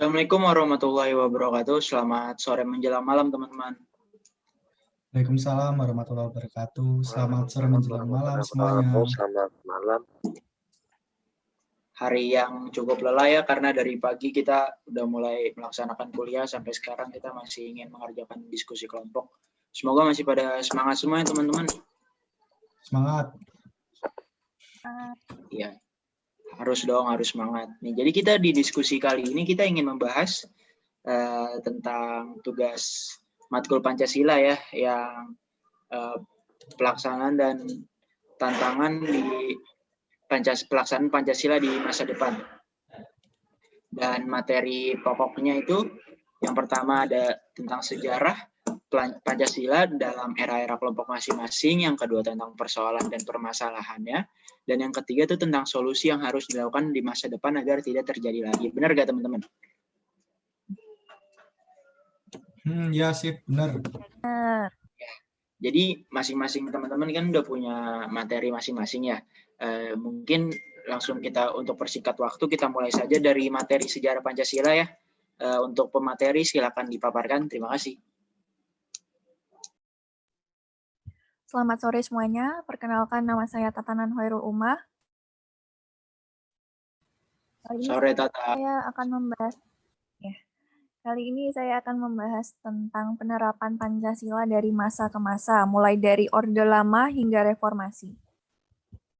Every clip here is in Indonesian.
Assalamualaikum warahmatullahi wabarakatuh. Selamat sore menjelang malam, teman-teman. Waalaikumsalam warahmatullahi wabarakatuh. Selamat sore menjelang malam semuanya. Selamat malam. Hari yang cukup lelah ya, karena dari pagi kita udah mulai melaksanakan kuliah, sampai sekarang kita masih ingin mengerjakan diskusi kelompok. Semoga masih pada semangat semua ya, teman-teman. Semangat. Iya, harus dong, harus semangat. Nih, jadi kita di diskusi kali ini kita ingin membahas tentang tugas matkul Pancasila ya, yang pelaksanaan dan tantangan di pelaksanaan Pancasila di masa depan. Dan materi pokoknya itu yang pertama ada tentang sejarah Pancasila dalam era-era kelompok masing-masing, yang kedua tentang persoalan dan permasalahannya, dan yang ketiga itu tentang solusi yang harus dilakukan di masa depan agar tidak terjadi lagi. Benar gak, teman-teman? Ya sih, benar. Ya. Jadi masing-masing teman-teman kan udah punya materi masing-masing ya. Mungkin langsung kita untuk persingkat waktu, kita mulai saja dari materi sejarah Pancasila ya. Untuk pemateri silakan dipaparkan. Terima kasih. Selamat sore semuanya. Perkenalkan, nama saya Tatanan Hoirul Umah. Sore, Tata. Kali ini saya akan membahas tentang penerapan Pancasila dari masa ke masa, mulai dari Orde Lama hingga Reformasi.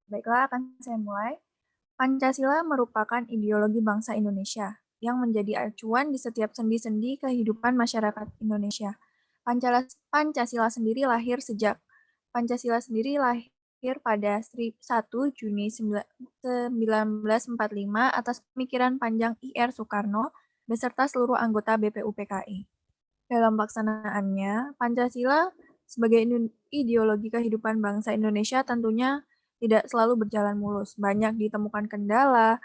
Baiklah, akan saya mulai. Pancasila merupakan ideologi bangsa Indonesia yang menjadi acuan di setiap sendi-sendi kehidupan masyarakat Indonesia. Pancasila sendiri lahir pada 1 Juni 1945 atas pemikiran panjang I.R. Soekarno beserta seluruh anggota BPUPKI. Dalam pelaksanaannya, Pancasila sebagai ideologi kehidupan bangsa Indonesia tentunya tidak selalu berjalan mulus. Banyak ditemukan kendala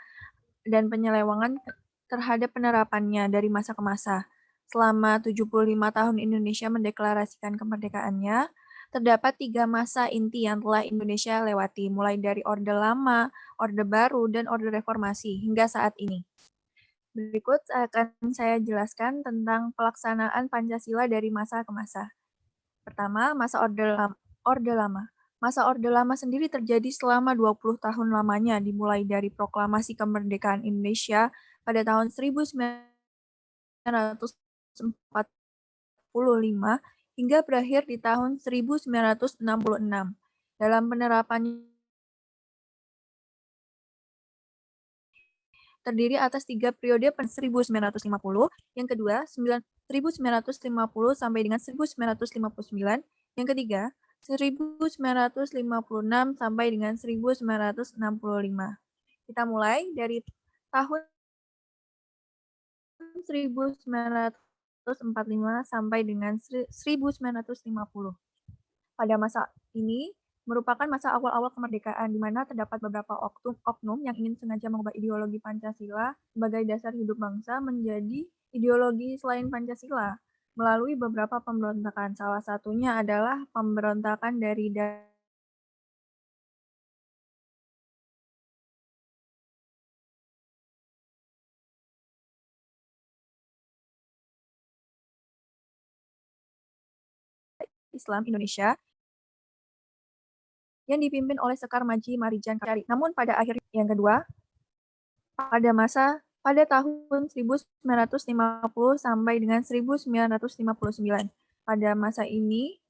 dan penyelewengan terhadap penerapannya dari masa ke masa. Selama 75 tahun Indonesia mendeklarasikan kemerdekaannya, terdapat 3 masa inti yang telah Indonesia lewati, mulai dari Orde Lama, Orde Baru, dan Orde Reformasi hingga saat ini. Berikut akan saya jelaskan tentang pelaksanaan Pancasila dari masa ke masa. Pertama, masa Orde Lama. Masa Orde Lama sendiri terjadi selama 20 tahun lamanya, dimulai dari Proklamasi Kemerdekaan Indonesia pada tahun 1945 hingga berakhir di tahun 1966. Dalam penerapannya terdiri atas 3 periode 1950, yang kedua 1950 sampai dengan 1959, yang ketiga 1956 sampai dengan 1965. Kita mulai dari tahun 1945 sampai dengan 1950. Pada masa ini merupakan masa awal-awal kemerdekaan, di mana terdapat beberapa oknum yang ingin sengaja mengubah ideologi Pancasila sebagai dasar hidup bangsa menjadi ideologi selain Pancasila melalui beberapa pemberontakan. Salah satunya adalah pemberontakan dari Islam Indonesia yang dipimpin oleh Sekar Maji Marijan Kacari. Namun pada akhirnya yang kedua, pada tahun 1950 sampai dengan 1959. Pada masa ini,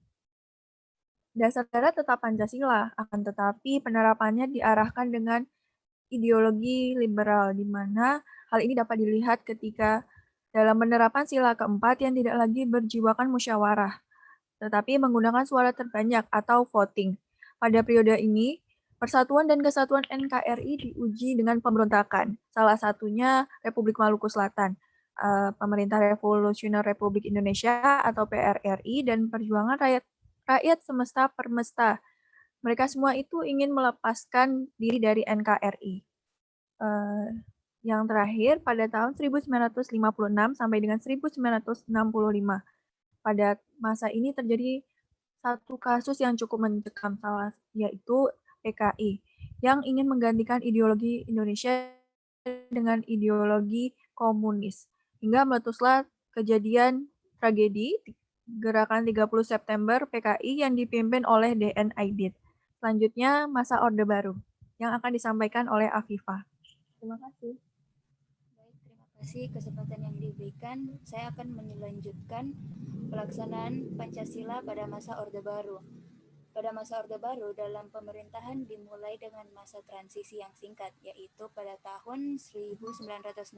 dasar negara tetap Pancasila, akan tetapi penerapannya diarahkan dengan ideologi liberal, di mana hal ini dapat dilihat ketika dalam penerapan sila keempat yang tidak lagi berjiwakan musyawarah, tetapi menggunakan suara terbanyak atau voting. Pada periode ini, persatuan dan kesatuan NKRI diuji dengan pemberontakan. Salah satunya Republik Maluku Selatan, Pemerintah Revolusioner Republik Indonesia atau PRRI, dan perjuangan rakyat semesta permesta. Mereka semua itu ingin melepaskan diri dari NKRI. Yang terakhir pada tahun 1956 sampai dengan 1965. Pada masa ini terjadi satu kasus yang cukup mencekam, yaitu PKI, yang ingin menggantikan ideologi Indonesia dengan ideologi komunis. hingga meletuslah kejadian tragedi Gerakan 30 September PKI yang dipimpin oleh DN Aidit. Selanjutnya, masa Orde Baru yang akan disampaikan oleh Afifah. Terima kasih. Baik, terima kasih kesempatan yang diberikan. Saya akan melanjutkan pelaksanaan Pancasila pada masa Orde Baru. Pada masa Orde Baru, dalam pemerintahan dimulai dengan masa transisi yang singkat, yaitu pada tahun 1966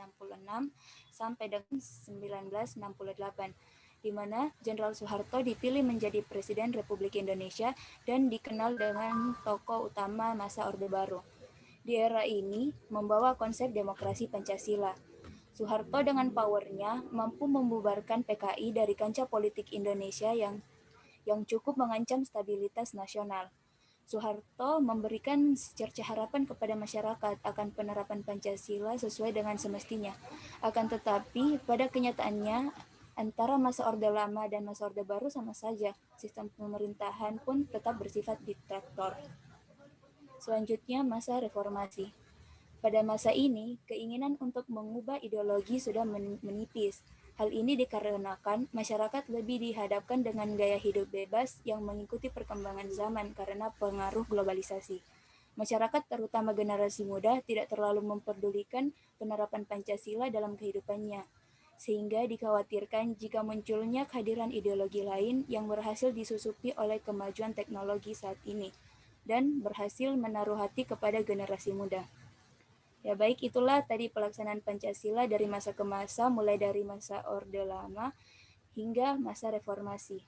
sampai dengan 1968, di mana Jenderal Soeharto dipilih menjadi Presiden Republik Indonesia dan dikenal dengan tokoh utama masa Orde Baru. Di era ini, membawa konsep demokrasi Pancasila. Soeharto dengan powernya mampu membubarkan PKI dari kancah politik Indonesia yang cukup mengancam stabilitas nasional. Soeharto memberikan secerca harapan kepada masyarakat akan penerapan Pancasila sesuai dengan semestinya. Akan tetapi, pada kenyataannya, antara masa Orde Lama dan masa Orde Baru sama saja. Sistem pemerintahan pun tetap bersifat diktator. Selanjutnya, masa reformasi. Pada masa ini, keinginan untuk mengubah ideologi sudah menipis. Hal ini dikarenakan masyarakat lebih dihadapkan dengan gaya hidup bebas yang mengikuti perkembangan zaman karena pengaruh globalisasi. Masyarakat, terutama generasi muda, tidak terlalu memperdulikan penerapan Pancasila dalam kehidupannya, sehingga dikhawatirkan jika munculnya kehadiran ideologi lain yang berhasil disusupi oleh kemajuan teknologi saat ini, dan berhasil menaruh hati kepada generasi muda. Ya baik, itulah tadi pelaksanaan Pancasila dari masa ke masa, mulai dari masa Orde Lama hingga masa reformasi.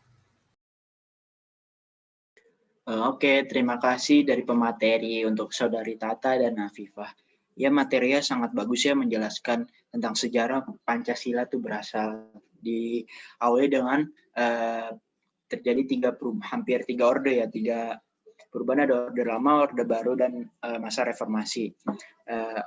Oke, terima kasih dari pemateri untuk Saudari Tata dan Afifah. Ya, materinya sangat bagus ya menjelaskan tentang sejarah Pancasila itu berasal diawali dengan terjadi hampir tiga orde ya, perubahan ada Orde Lama, Orde Baru, dan masa reformasi.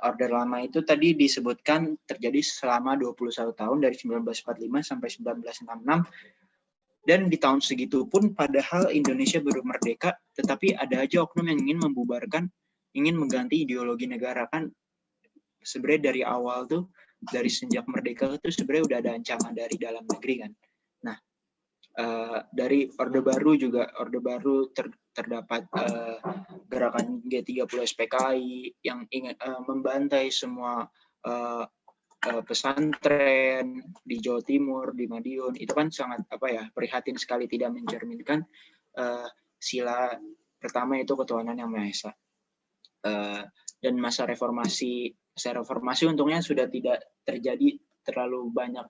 Orde Lama itu tadi disebutkan terjadi selama 21 tahun dari 1945 sampai 1966. Dan di tahun segitu pun padahal Indonesia baru merdeka, tetapi ada aja oknum yang ingin membubarkan, ingin mengganti ideologi negara. Kan sebenarnya dari awal tuh, dari sejak merdeka itu sebenarnya udah ada ancaman dari dalam negeri kan. Nah, dari Orde Baru juga, Orde Baru terdapat gerakan G30 SPKI yang ingin membantai semua pesantren di Jawa Timur, di Madiun. Itu kan sangat prihatin sekali, tidak mencerminkan sila pertama itu ketuhanan yang Maha Esa. Dan masa reformasi untungnya sudah tidak terjadi terlalu banyak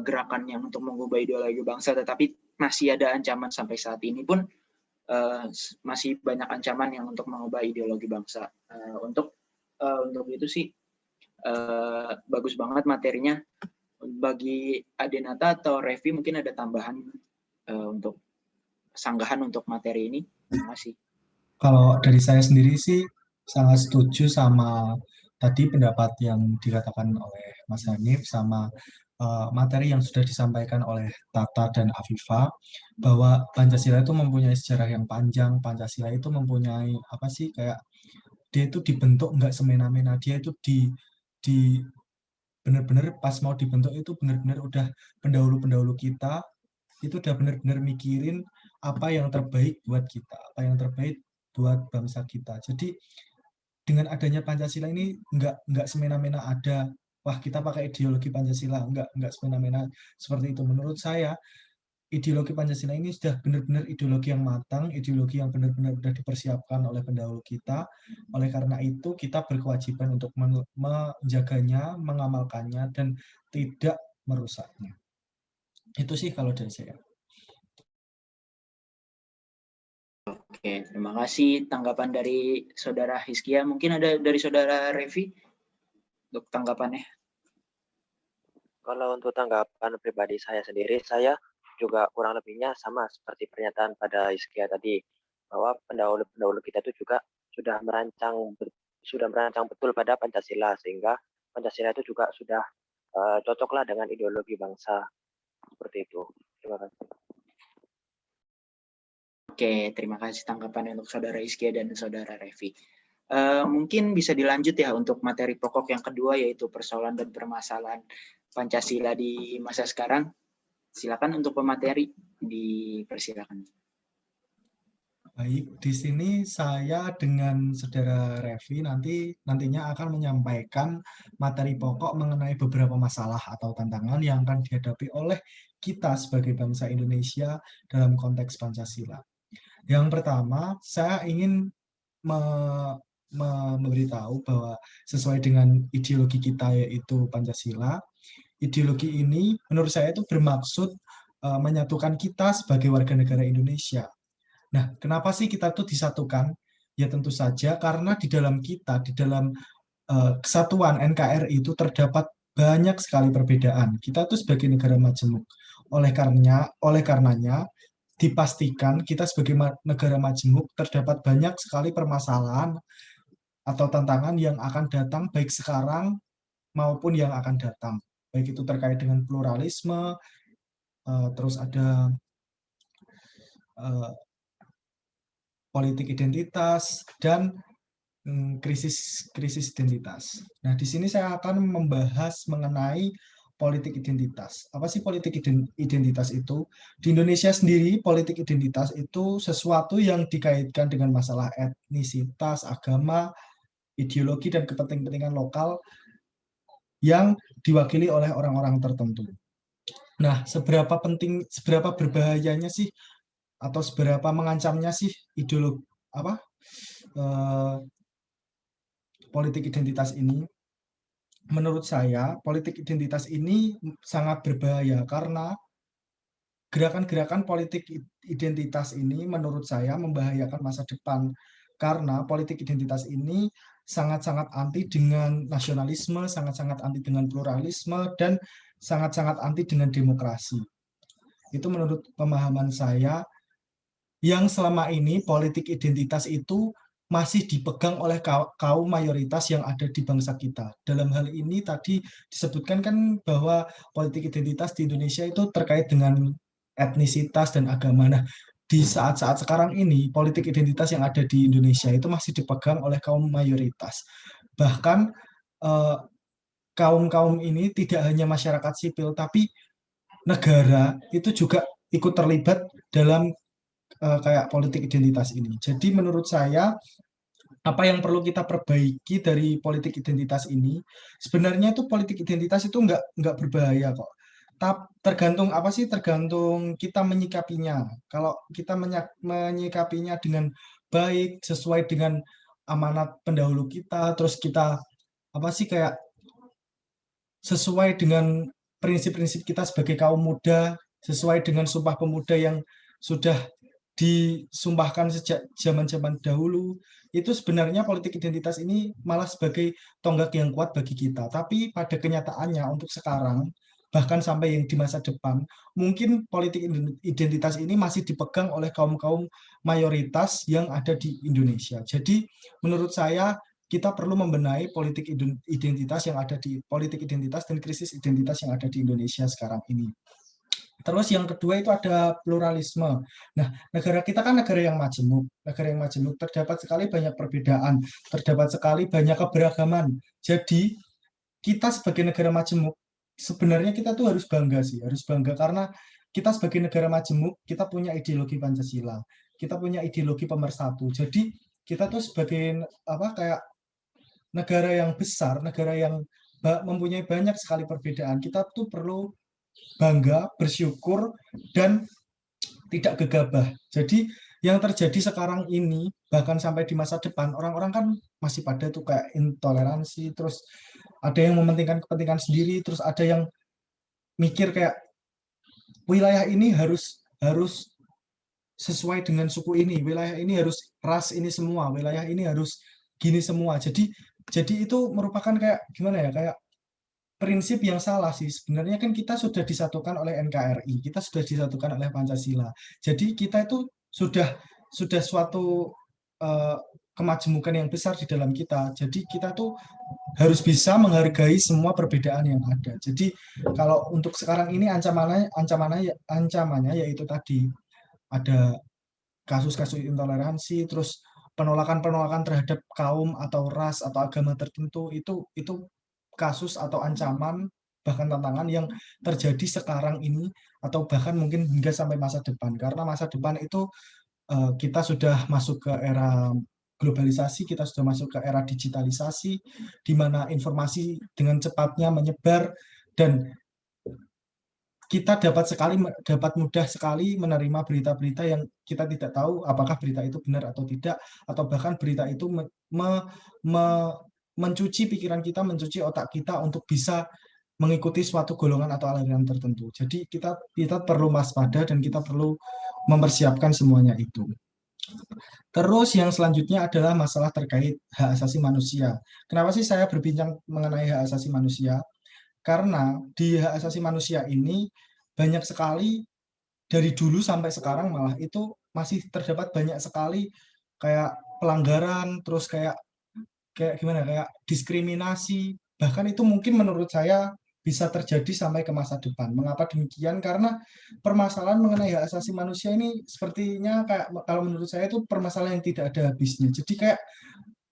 gerakan yang untuk mengubah ideologi bangsa, tetapi masih ada ancaman sampai saat ini pun masih banyak ancaman yang untuk mengubah ideologi bangsa. Untuk itu sih bagus banget materinya. Bagi Adenata atau Revi mungkin ada tambahan untuk sanggahan untuk materi ini. Terima kasih. Kalau dari saya sendiri sih sangat setuju sama tadi pendapat yang dikatakan oleh Mas Hanif sama materi yang sudah disampaikan oleh Tata dan Afifah, bahwa Pancasila itu mempunyai sejarah yang panjang. Pancasila itu mempunyai kayak dia itu dibentuk nggak semena-mena, dia itu di benar-benar pas mau dibentuk itu benar-benar udah pendahulu-pendahulu kita itu udah benar-benar mikirin apa yang terbaik buat kita, apa yang terbaik buat bangsa kita. Jadi dengan adanya Pancasila ini nggak semena-mena ada, wah kita pakai ideologi Pancasila, nggak semena-mena seperti itu. Menurut saya ideologi Pancasila ini sudah benar-benar ideologi yang matang, ideologi yang benar-benar sudah dipersiapkan oleh pendahulu kita. Oleh karena itu kita berkewajiban untuk menjaganya, mengamalkannya, dan tidak merusaknya. Itu sih kalau dari saya. Oke, terima kasih tanggapan dari Saudara Hizkia. Mungkin ada dari Saudara Revi untuk tanggapannya. Kalau untuk tanggapan pribadi saya sendiri, saya juga kurang lebihnya sama seperti pernyataan pada Hizkia tadi, bahwa pendahulu-pendahulu kita itu juga sudah merancang betul pada Pancasila, sehingga Pancasila itu juga sudah cocoklah dengan ideologi bangsa. Seperti itu. Terima kasih. Oke, terima kasih tanggapan untuk Saudara Hizkia dan Saudara Revi. Mungkin bisa dilanjut ya untuk materi pokok yang kedua, yaitu persoalan dan permasalahan Pancasila di masa sekarang. Silakan untuk pemateri, dipersilakan. Baik, di sini saya dengan Saudara Revi nantinya akan menyampaikan materi pokok mengenai beberapa masalah atau tantangan yang akan dihadapi oleh kita sebagai bangsa Indonesia dalam konteks Pancasila. Yang pertama, saya ingin memberitahu bahwa sesuai dengan ideologi kita yaitu Pancasila, ideologi ini menurut saya itu bermaksud menyatukan kita sebagai warga negara Indonesia. Nah, kenapa sih kita tuh disatukan? Ya tentu saja karena di dalam kita, di dalam kesatuan NKRI itu terdapat banyak sekali perbedaan. Kita tuh sebagai negara majemuk. Oleh karenanya dipastikan kita sebagai negara majemuk terdapat banyak sekali permasalahan atau tantangan yang akan datang baik sekarang maupun yang akan datang. Baik itu terkait dengan pluralisme, terus ada politik identitas, dan krisis identitas. Nah, di sini saya akan membahas mengenai politik identitas. Apa sih politik identitas itu? Di Indonesia sendiri, politik identitas itu sesuatu yang dikaitkan dengan masalah etnisitas, agama, ideologi, dan kepentingan lokal yang diwakili oleh orang-orang tertentu. Nah, seberapa berbahayanya sih atau seberapa mengancamnya sih ideologi politik identitas ini? Menurut saya, politik identitas ini sangat berbahaya karena gerakan-gerakan politik identitas ini menurut saya membahayakan masa depan. Karena politik identitas ini sangat-sangat anti dengan nasionalisme, sangat-sangat anti dengan pluralisme, dan sangat-sangat anti dengan demokrasi. Itu menurut pemahaman saya, yang selama ini politik identitas itu masih dipegang oleh kaum mayoritas yang ada di bangsa kita. Dalam hal ini tadi disebutkan kan bahwa politik identitas di Indonesia itu terkait dengan etnisitas dan agama. Nah, di saat-saat sekarang ini politik identitas yang ada di Indonesia itu masih dipegang oleh kaum mayoritas. Bahkan kaum-kaum ini tidak hanya masyarakat sipil, tapi negara itu juga ikut terlibat dalam kayak politik identitas ini. Jadi menurut saya apa yang perlu kita perbaiki dari politik identitas ini, sebenarnya itu politik identitas itu nggak berbahaya kok. Tergantung apa sih? Tergantung kita menyikapinya. Kalau kita menyikapinya dengan baik, sesuai dengan amanat pendahulu kita, terus kita apa sih kayak sesuai dengan prinsip-prinsip kita sebagai kaum muda, sesuai dengan Sumpah Pemuda yang sudah disumpahkan sejak zaman-zaman dahulu, itu sebenarnya politik identitas ini malah sebagai tonggak yang kuat bagi kita. Tapi pada kenyataannya untuk sekarang, bahkan sampai yang di masa depan, mungkin politik identitas ini masih dipegang oleh kaum-kaum mayoritas yang ada di Indonesia. Jadi menurut saya kita perlu membenahi politik identitas yang ada di politik identitas dan krisis identitas yang ada di Indonesia sekarang ini. Terus yang kedua itu ada pluralisme. Nah, negara kita kan negara yang majemuk. Negara yang majemuk terdapat sekali banyak perbedaan, terdapat sekali banyak keberagaman. Jadi, kita sebagai negara majemuk, sebenarnya kita tuh harus bangga sih, harus bangga karena kita sebagai negara majemuk, kita punya ideologi Pancasila, kita punya ideologi pemersatu. Jadi, kita tuh sebagai kayak negara yang besar, negara yang mempunyai banyak sekali perbedaan, kita tuh perlu bangga, bersyukur, dan tidak gegabah. Jadi yang terjadi sekarang ini, bahkan sampai di masa depan, orang-orang kan masih pada tuh kayak intoleransi, terus ada yang mementingkan kepentingan sendiri, terus ada yang mikir kayak wilayah ini harus sesuai dengan suku ini, wilayah ini harus ras ini semua, wilayah ini harus gini semua. Jadi itu merupakan kayak gimana ya, kayak prinsip yang salah sih. Sebenarnya kan kita sudah disatukan oleh NKRI, kita sudah disatukan oleh Pancasila. Jadi kita itu sudah suatu kemajemukan yang besar di dalam kita. Jadi kita tuh harus bisa menghargai semua perbedaan yang ada. Jadi kalau untuk sekarang ini ancamannya yaitu tadi ada kasus-kasus intoleransi, terus penolakan terhadap kaum atau ras atau agama tertentu, itu kasus atau ancaman bahkan tantangan yang terjadi sekarang ini atau bahkan mungkin hingga sampai masa depan. Karena masa depan itu kita sudah masuk ke era globalisasi, kita sudah masuk ke era digitalisasi, di mana informasi dengan cepatnya menyebar dan kita dapat mudah sekali menerima berita-berita yang kita tidak tahu apakah berita itu benar atau tidak, atau bahkan berita itu mencuci pikiran kita, mencuci otak kita untuk bisa mengikuti suatu golongan atau aliran tertentu. Jadi kita perlu waspada dan kita perlu mempersiapkan semuanya itu. Terus yang selanjutnya adalah masalah terkait hak asasi manusia. Kenapa sih saya berbincang mengenai hak asasi manusia? Karena di hak asasi manusia ini banyak sekali dari dulu sampai sekarang malah itu masih terdapat banyak sekali kayak pelanggaran, terus kayak gimana, kayak diskriminasi. Bahkan itu mungkin menurut saya bisa terjadi sampai ke masa depan. Mengapa demikian? Karena permasalahan mengenai hak asasi manusia ini sepertinya kayak kalau menurut saya itu permasalahan yang tidak ada habisnya. Jadi kayak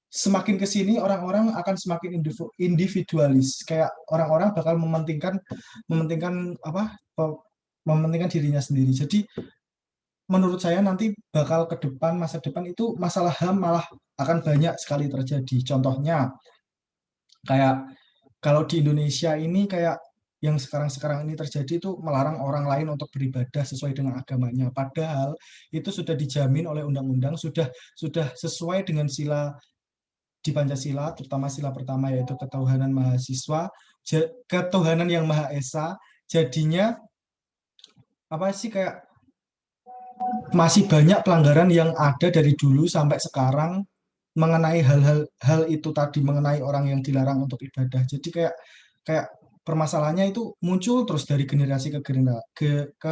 semakin ke sini orang-orang akan semakin individualis. Kayak orang-orang bakal mementingkan mementingkan dirinya sendiri. Jadi menurut saya nanti bakal ke depan, masa depan itu masalah HAM malah akan banyak sekali terjadi. Contohnya kayak kalau di Indonesia ini kayak yang sekarang-sekarang ini terjadi itu melarang orang lain untuk beribadah sesuai dengan agamanya. Padahal itu sudah dijamin oleh undang-undang, sudah sesuai dengan sila di Pancasila, terutama sila pertama yaitu ketuhanan mahasiswa, ketuhanan yang Maha Esa. Jadinya apa sih kayak masih banyak pelanggaran yang ada dari dulu sampai sekarang mengenai hal itu tadi, mengenai orang yang dilarang untuk ibadah. Jadi kayak permasalahannya itu muncul terus dari generasi ke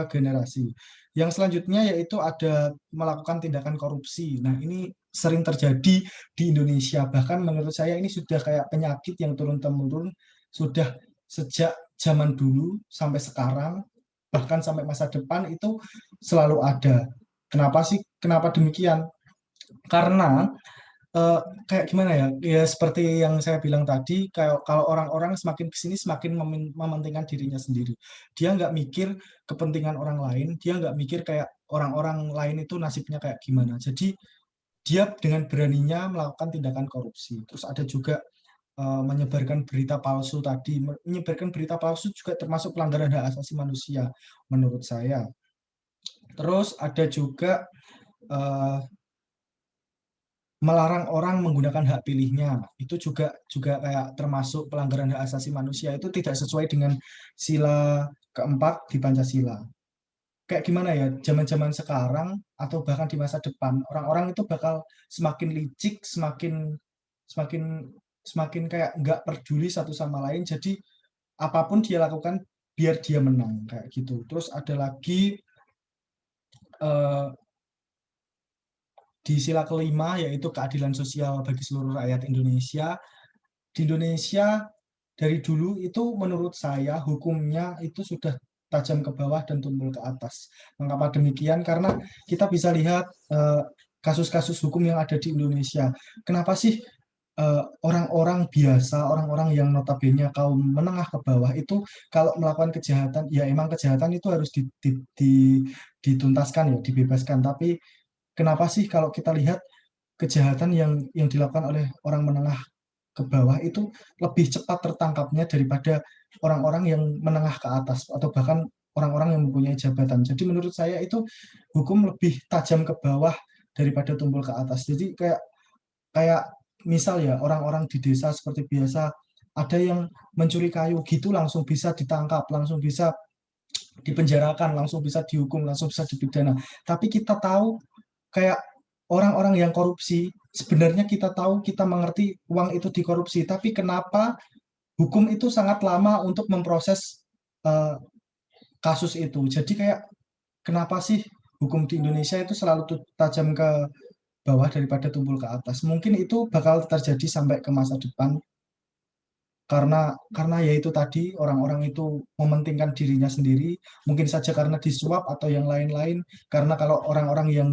generasi. Yang selanjutnya yaitu ada melakukan tindakan korupsi. Nah, ini sering terjadi di Indonesia. Bahkan menurut saya ini sudah kayak penyakit yang turun-temurun, sudah sejak zaman dulu sampai sekarang, bahkan sampai masa depan itu selalu ada. Kenapa demikian? Karena kayak gimana ya? Ya seperti yang saya bilang tadi, kayak kalau orang-orang semakin kesini semakin mementingkan dirinya sendiri. Dia nggak mikir kepentingan orang lain, dia nggak mikir kayak orang-orang lain itu nasibnya kayak gimana. Jadi dia dengan beraninya melakukan tindakan korupsi. Terus ada juga menyebarkan berita palsu tadi. Menyebarkan berita palsu juga termasuk pelanggaran hak asasi manusia menurut saya. Terus ada juga melarang orang menggunakan hak pilihnya, itu juga kayak termasuk pelanggaran hak asasi manusia. Itu tidak sesuai dengan sila keempat di Pancasila. Kayak gimana ya, zaman-zaman sekarang atau bahkan di masa depan orang-orang itu bakal semakin licik, semakin kayak nggak peduli satu sama lain. Jadi apapun dia lakukan biar dia menang kayak gitu. Terus ada lagi di sila kelima yaitu keadilan sosial bagi seluruh rakyat Indonesia. Di Indonesia dari dulu itu menurut saya hukumnya itu sudah tajam ke bawah dan tumpul ke atas. Mengapa demikian? Karena kita bisa lihat kasus-kasus hukum yang ada di Indonesia. Kenapa sih orang-orang biasa, orang-orang yang notabene kaum menengah ke bawah itu kalau melakukan kejahatan, ya emang kejahatan itu harus dituntaskan ya, dibebaskan. Tapi kenapa sih kalau kita lihat kejahatan yang dilakukan oleh orang menengah ke bawah itu lebih cepat tertangkapnya daripada orang-orang yang menengah ke atas atau bahkan orang-orang yang mempunyai jabatan. Jadi menurut saya itu hukum lebih tajam ke bawah daripada tumpul ke atas. Jadi kayak misal ya orang-orang di desa seperti biasa ada yang mencuri kayu gitu langsung bisa ditangkap, langsung bisa dipenjarakan, langsung bisa dihukum, langsung bisa dipidana. Tapi kita tahu kayak orang-orang yang korupsi, sebenarnya kita tahu, kita mengerti uang itu dikorupsi, tapi kenapa hukum itu sangat lama untuk memproses kasus itu. Jadi kayak kenapa sih hukum di Indonesia itu selalu tajam ke bawah daripada tumpul ke atas. Mungkin itu bakal terjadi sampai ke masa depan karena ya itu tadi orang-orang itu mementingkan dirinya sendiri, mungkin saja karena disuap atau yang lain-lain. Karena kalau orang-orang yang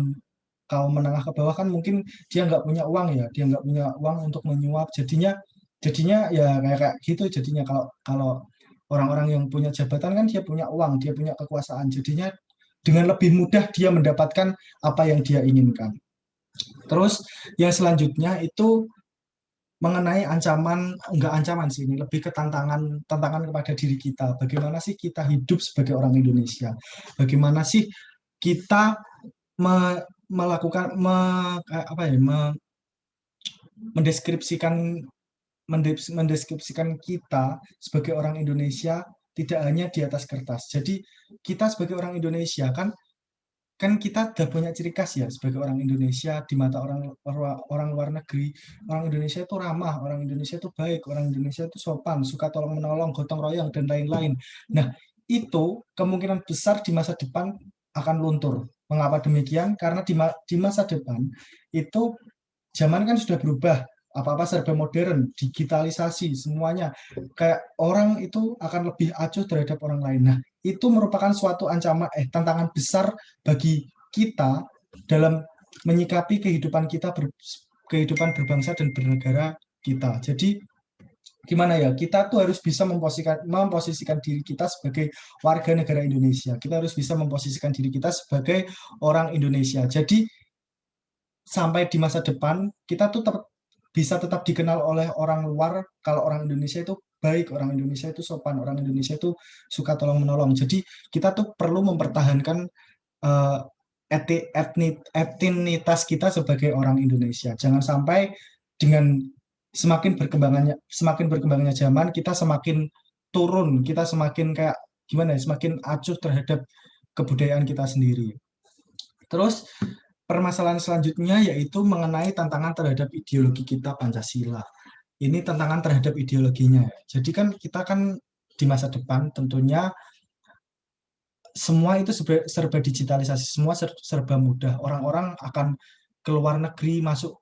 kaum menengah ke bawah kan mungkin dia nggak punya uang ya, dia nggak punya uang untuk menyuap, jadinya ya kayak gitu. Jadinya kalau orang-orang yang punya jabatan kan dia punya uang, dia punya kekuasaan. Jadinya dengan lebih mudah dia mendapatkan apa yang dia inginkan. Terus yang selanjutnya itu mengenai ancaman, enggak ancaman sih, ini lebih ke tantangan kepada diri kita. Bagaimana sih kita hidup sebagai orang Indonesia? Bagaimana sih kita melakukan mendeskripsikan kita sebagai orang Indonesia tidak hanya di atas kertas. Jadi kita sebagai orang Indonesia kan kita udah punya ciri khas ya sebagai orang Indonesia di mata orang luar negeri. Orang Indonesia itu ramah, orang Indonesia itu baik, orang Indonesia itu sopan, suka tolong menolong, gotong royong dan lain-lain. Nah, itu kemungkinan besar di masa depan akan luntur. Mengapa demikian? Karena di masa depan itu zaman kan sudah berubah, apa-apa serba modern, digitalisasi semuanya. Kayak orang itu akan lebih acuh terhadap orang lain. Nah, itu merupakan suatu tantangan besar bagi kita dalam menyikapi kehidupan kita kehidupan berbangsa dan bernegara kita. Jadi gimana ya, kita tuh harus bisa memposisikan diri kita sebagai warga negara Indonesia. Kita harus bisa memposisikan diri kita sebagai orang Indonesia. Jadi sampai di masa depan kita tuh bisa tetap dikenal oleh orang luar kalau orang Indonesia itu baik, orang Indonesia itu sopan, orang Indonesia itu suka tolong menolong. Jadi kita tuh perlu mempertahankan etnitas kita sebagai orang Indonesia. Jangan sampai dengan semakin berkembangnya zaman, kita semakin turun, kita semakin kayak gimana ya, semakin acuh terhadap kebudayaan kita sendiri. Terus permasalahan selanjutnya yaitu mengenai tantangan terhadap ideologi kita Pancasila. Ini tantangan terhadap ideologinya. Jadi kan kita kan di masa depan tentunya semua itu serba digitalisasi, semua serba mudah. Orang-orang akan ke luar negeri, masuk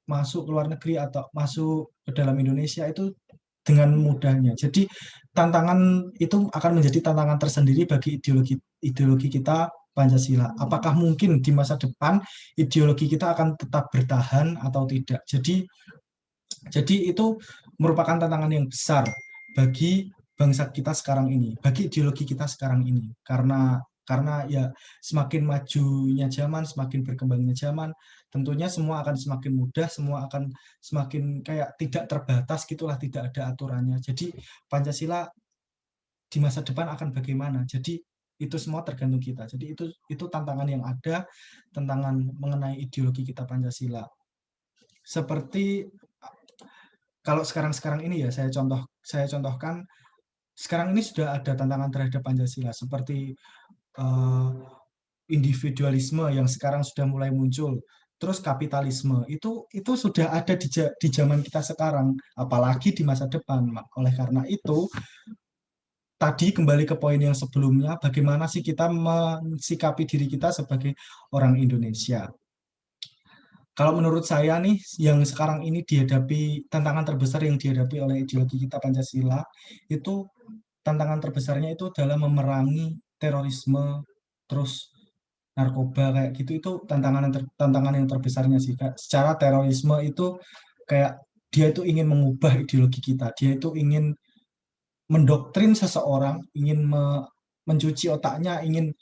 ke luar negeri atau masuk ke dalam Indonesia itu dengan mudahnya. Jadi tantangan itu akan menjadi tantangan tersendiri bagi ideologi kita Pancasila. Apakah mungkin di masa depan ideologi kita akan tetap bertahan atau tidak? Jadi itu merupakan tantangan yang besar bagi bangsa kita sekarang ini, bagi ideologi kita sekarang ini. Karena ya semakin majunya zaman, semakin berkembangnya zaman, tentunya semua akan semakin mudah, semua akan semakin kayak tidak terbatas gitulah, tidak ada aturannya. Jadi Pancasila di masa depan akan bagaimana? Jadi itu semua tergantung kita. Jadi itu tantangan yang ada, tantangan mengenai ideologi kita Pancasila. Seperti kalau sekarang ini ya saya contohkan sekarang ini sudah ada tantangan terhadap Pancasila seperti individualisme yang sekarang sudah mulai muncul. Terus kapitalisme itu sudah ada di zaman kita sekarang, apalagi di masa depan. Oleh karena itu tadi kembali ke poin yang sebelumnya, bagaimana sih kita mensikapi diri kita sebagai orang Indonesia. Kalau menurut saya nih, yang sekarang ini tantangan terbesar yang dihadapi oleh ideologi kita Pancasila, itu tantangan terbesarnya itu adalah memerangi terorisme, terus narkoba kayak gitu, itu tantangan yang terbesarnya sih. Secara terorisme itu kayak dia itu ingin mengubah ideologi kita, dia itu ingin mendoktrin seseorang, ingin mencuci otaknya, ingin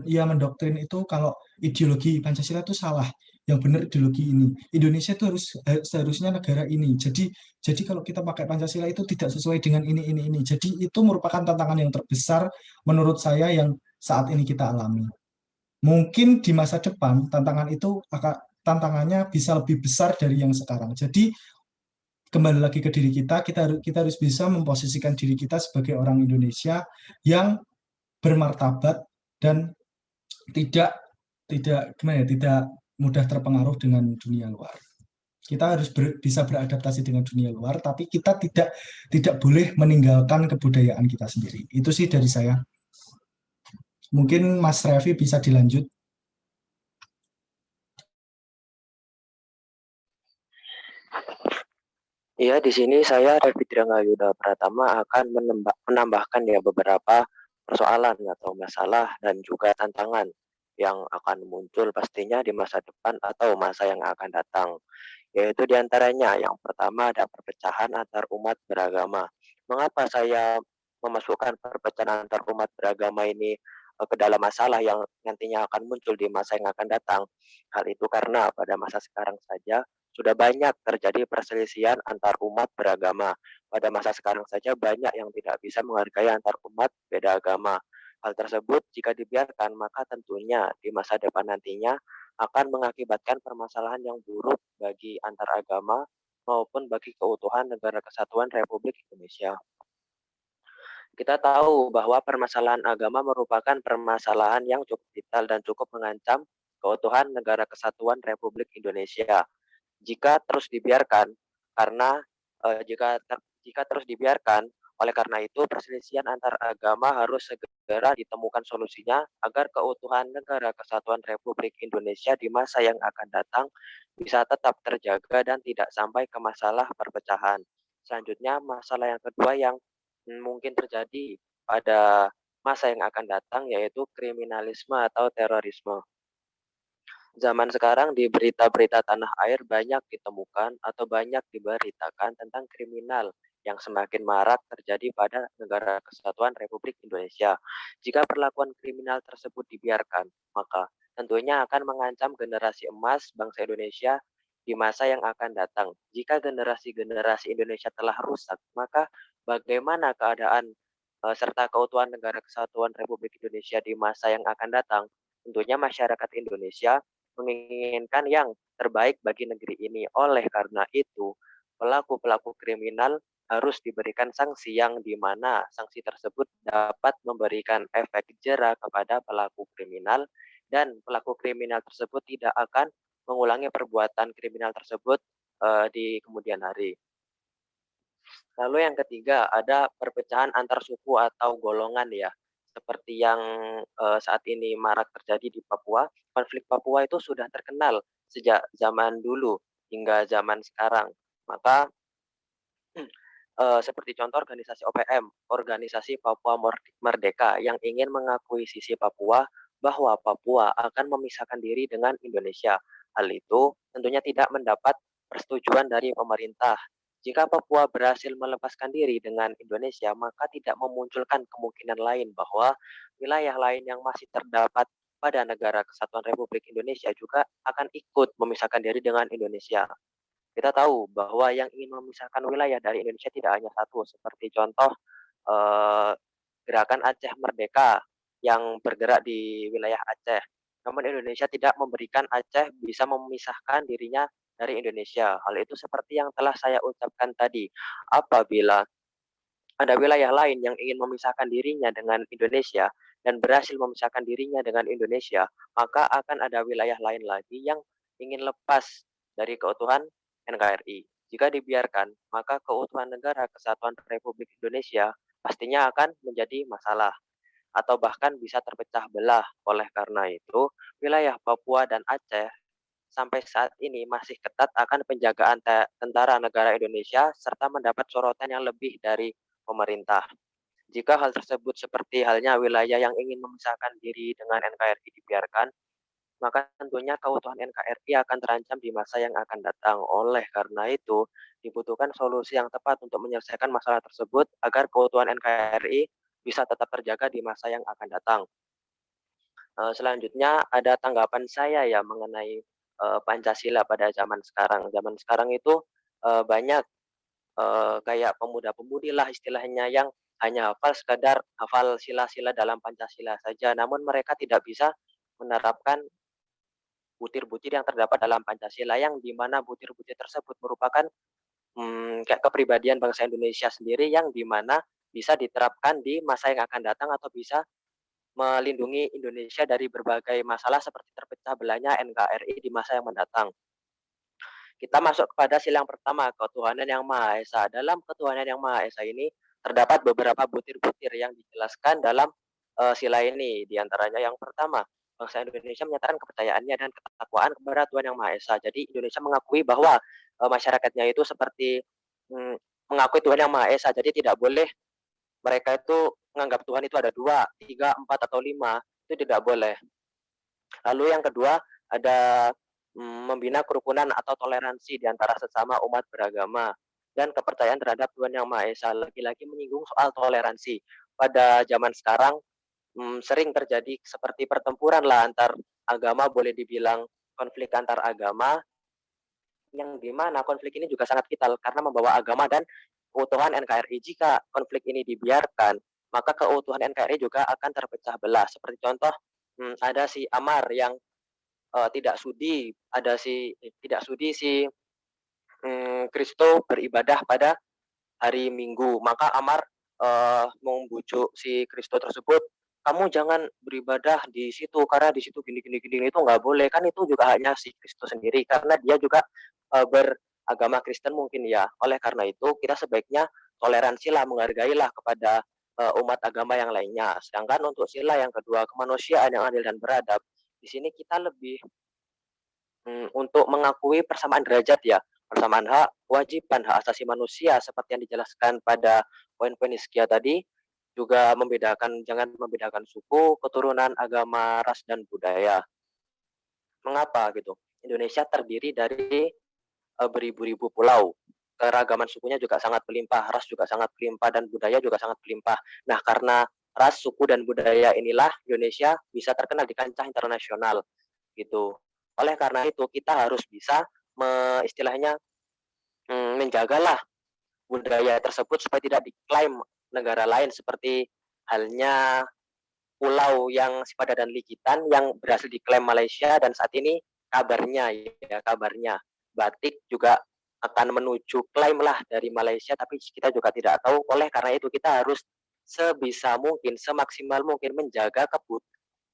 ya mendoktrin itu kalau ideologi Pancasila itu salah, yang benar ideologi ini. Indonesia itu seharusnya negara ini. Jadi kalau kita pakai Pancasila itu tidak sesuai dengan ini. Jadi itu merupakan tantangan yang terbesar menurut saya yang saat ini kita alami. Mungkin di masa depan tantangannya bisa lebih besar dari yang sekarang. Jadi kembali lagi ke diri kita harus bisa memposisikan diri kita sebagai orang Indonesia yang bermartabat dan tidak mudah terpengaruh dengan dunia luar. Kita harus bisa beradaptasi dengan dunia luar, tapi kita tidak boleh meninggalkan kebudayaan kita sendiri. Itu sih dari saya. Mungkin Mas Revi bisa dilanjut. Iya, di sini saya Revi Dirangayuda Pratama akan menambahkan ya beberapa persoalan atau masalah dan juga tantangan yang akan muncul pastinya di masa depan atau masa yang akan datang. Yaitu diantaranya yang pertama ada perpecahan antar umat beragama. Mengapa saya memasukkan perpecahan antar umat beragama ini ke dalam masalah yang nantinya akan muncul di masa yang akan datang. Hal itu karena pada masa sekarang saja sudah banyak terjadi perselisihan antar umat beragama. Pada masa sekarang saja banyak yang tidak bisa menghargai antar umat beda agama. Hal tersebut jika dibiarkan maka tentunya di masa depan nantinya akan mengakibatkan permasalahan yang buruk bagi antar agama maupun bagi keutuhan Negara Kesatuan Republik Indonesia. Kita tahu bahwa permasalahan agama merupakan permasalahan yang cukup vital dan cukup mengancam keutuhan Negara Kesatuan Republik Indonesia. Jika terus dibiarkan, karena jika terus dibiarkan, oleh karena itu perselisihan antar agama harus segera ditemukan solusinya agar keutuhan Negara Kesatuan Republik Indonesia di masa yang akan datang bisa tetap terjaga dan tidak sampai ke masalah perpecahan. Selanjutnya, masalah yang kedua yang mungkin terjadi pada masa yang akan datang yaitu kriminalisme atau terorisme. Zaman sekarang di berita-berita tanah air banyak ditemukan atau banyak diberitakan tentang kriminal yang semakin marak terjadi pada Negara Kesatuan Republik Indonesia. Jika perlakuan kriminal tersebut dibiarkan, maka tentunya akan mengancam generasi emas bangsa Indonesia di masa yang akan datang. Jika generasi-generasi Indonesia telah rusak, maka bagaimana keadaan serta keutuhan Negara Kesatuan Republik Indonesia di masa yang akan datang? Tentunya masyarakat Indonesia menginginkan yang terbaik bagi negeri ini. Oleh karena itu, pelaku-pelaku kriminal harus diberikan sanksi yang di mana sanksi tersebut dapat memberikan efek jera kepada pelaku kriminal dan pelaku kriminal tersebut tidak akan mengulangi perbuatan kriminal tersebut di kemudian hari. Lalu yang ketiga ada perpecahan antar suku atau golongan ya. Seperti yang saat ini marak terjadi di Papua, konflik Papua itu sudah terkenal sejak zaman dulu hingga zaman sekarang. Maka seperti contoh organisasi OPM, Organisasi Papua Merdeka yang ingin mengakui sisi Papua bahwa Papua akan memisahkan diri dengan Indonesia. Hal itu tentunya tidak mendapat persetujuan dari pemerintah. Jika Papua berhasil melepaskan diri dengan Indonesia, maka tidak memunculkan kemungkinan lain bahwa wilayah lain yang masih terdapat pada Negara Kesatuan Republik Indonesia juga akan ikut memisahkan diri dengan Indonesia. Kita tahu bahwa yang ingin memisahkan wilayah dari Indonesia tidak hanya satu, seperti contoh gerakan Aceh Merdeka yang bergerak di wilayah Aceh. Namun Indonesia tidak memberikan Aceh bisa memisahkan dirinya dari Indonesia. Hal itu seperti yang telah saya ucapkan tadi. Apabila ada wilayah lain yang ingin memisahkan dirinya dengan Indonesia dan berhasil memisahkan dirinya dengan Indonesia, maka akan ada wilayah lain lagi yang ingin lepas dari keutuhan NKRI. Jika dibiarkan, maka keutuhan Negara Kesatuan Republik Indonesia pastinya akan menjadi masalah atau bahkan bisa terpecah belah. Oleh karena itu, wilayah Papua dan Aceh sampai saat ini masih ketat akan penjagaan tentara negara Indonesia serta mendapat sorotan yang lebih dari pemerintah. Jika hal tersebut seperti halnya wilayah yang ingin memisahkan diri dengan NKRI dibiarkan, maka tentunya keutuhan NKRI akan terancam di masa yang akan datang. Oleh karena itu, dibutuhkan solusi yang tepat untuk menyelesaikan masalah tersebut agar keutuhan NKRI bisa tetap terjaga di masa yang akan datang. Selanjutnya ada tanggapan saya ya mengenai Pancasila pada zaman sekarang. Zaman sekarang itu banyak kayak pemuda-pemudi lah istilahnya yang hanya hafal sila-sila dalam Pancasila saja, namun mereka tidak bisa menerapkan butir-butir yang terdapat dalam Pancasila yang di mana butir-butir tersebut merupakan kayak kepribadian bangsa Indonesia sendiri yang di mana bisa diterapkan di masa yang akan datang atau bisa melindungi Indonesia dari berbagai masalah seperti terpecah belahnya NKRI di masa yang mendatang. Kita masuk kepada sila yang pertama, ketuhanan yang Maha Esa. Dalam ketuhanan yang Maha Esa ini terdapat beberapa butir-butir yang dijelaskan dalam sila ini. Di antaranya yang pertama, bangsa Indonesia menyatakan kepercayaannya dan ketakwaan kepada Tuhan Yang Maha Esa. Jadi Indonesia mengakui bahwa masyarakatnya itu seperti mengakui Tuhan Yang Maha Esa. Jadi tidak boleh mereka itu menganggap Tuhan itu ada 2, 3, 4, atau 5. Itu tidak boleh. Lalu yang kedua, ada membina kerukunan atau toleransi di antara sesama umat beragama. dan kepercayaan terhadap Tuhan Yang Maha Esa. Lagi-lagi menyinggung soal toleransi. Pada zaman sekarang sering terjadi seperti pertempuran lah antar agama, boleh dibilang konflik antar agama, yang dimana konflik ini juga sangat vital karena membawa agama dan keutuhan NKRI. Jika konflik ini dibiarkan, maka keutuhan NKRI juga akan terpecah belah. Seperti contoh, ada si Amar yang tidak sudi, ada si tidak sudi si Kristo beribadah pada hari Minggu. Maka Amar membujuk si Kristo tersebut, kamu jangan beribadah di situ karena di situ gini itu nggak boleh. Kan itu juga hanya si Kristo sendiri karena dia juga beragama Kristen mungkin ya. Oleh karena itu kita sebaiknya toleransilah, menghargailah kepada umat agama yang lainnya. Sedangkan untuk sila yang kedua, kemanusiaan yang adil dan beradab, di sini kita lebih untuk mengakui persamaan derajat ya, persamaan hak, kewajiban, hak asasi manusia seperti yang dijelaskan pada poin-poin Iskia tadi, juga jangan membedakan suku, keturunan, agama, ras, dan budaya. Mengapa gitu? Indonesia terdiri dari beribu-ribu pulau. Keragaman sukunya juga sangat berlimpah, ras juga sangat berlimpah, dan budaya juga sangat berlimpah. Nah, karena ras, suku, dan budaya inilah Indonesia bisa terkenal di kancah internasional gitu. Oleh karena itu kita harus bisa istilahnya menjagalah budaya tersebut supaya tidak diklaim negara lain, seperti halnya pulau yang Sipada dan Likitan yang berhasil diklaim Malaysia, dan saat ini kabarnya batik juga akan menuju klaim lah dari Malaysia, tapi kita juga tidak tahu. Oleh karena itu kita harus sebisa mungkin, semaksimal mungkin menjaga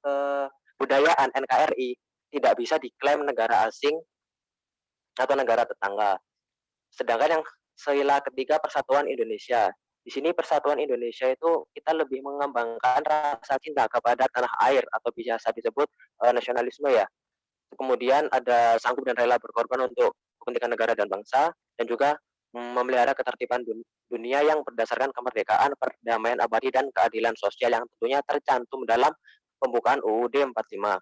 kebudayaan NKRI tidak bisa diklaim negara asing atau negara tetangga. Sedangkan yang sila ketiga, persatuan Indonesia. Di sini persatuan Indonesia itu kita lebih mengembangkan rasa cinta kepada tanah air atau biasa disebut nasionalisme ya. Kemudian ada sanggup dan rela berkorban untuk kepentingan negara dan bangsa, dan juga memelihara ketertiban dunia yang berdasarkan kemerdekaan, perdamaian abadi, dan keadilan sosial yang tentunya tercantum dalam pembukaan UUD 45.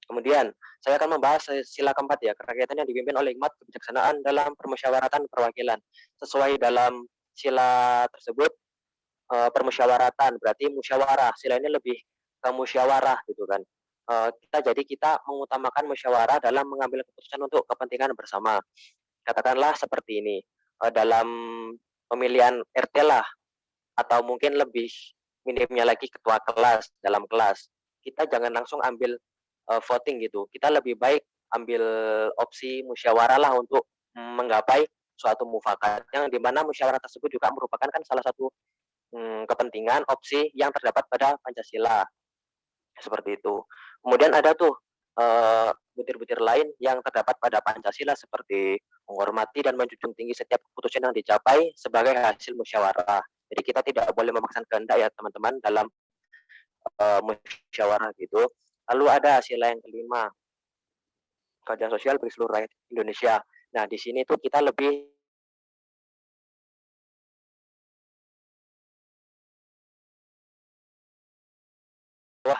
Kemudian, saya akan membahas sila keempat ya, kerakyatan yang dipimpin oleh hikmat kebijaksanaan dalam permusyawaratan perwakilan. Sesuai dalam sila tersebut, permusyawaratan, berarti musyawarah. Sila ini lebih ke musyawarah gitu kan. Kita mengutamakan musyawarah dalam mengambil keputusan untuk kepentingan bersama. Katakanlah seperti ini, dalam pemilihan RT lah, atau mungkin lebih minimnya lagi ketua kelas dalam kelas. Kita jangan langsung ambil voting gitu. Kita lebih baik ambil opsi musyawarah lah untuk menggapai suatu mufakat, yang dimana musyawarah tersebut juga merupakan kan salah satu kepentingan opsi yang terdapat pada Pancasila. Seperti itu. Kemudian ada tuh butir-butir lain yang terdapat pada Pancasila seperti menghormati dan menjunjung tinggi setiap keputusan yang dicapai sebagai hasil musyawarah. Jadi kita tidak boleh memaksakan kehendak ya teman-teman dalam musyawarah gitu. Lalu ada sila yang kelima, keadilan sosial bagi seluruh rakyat Indonesia. Nah, di sini tuh kita lebih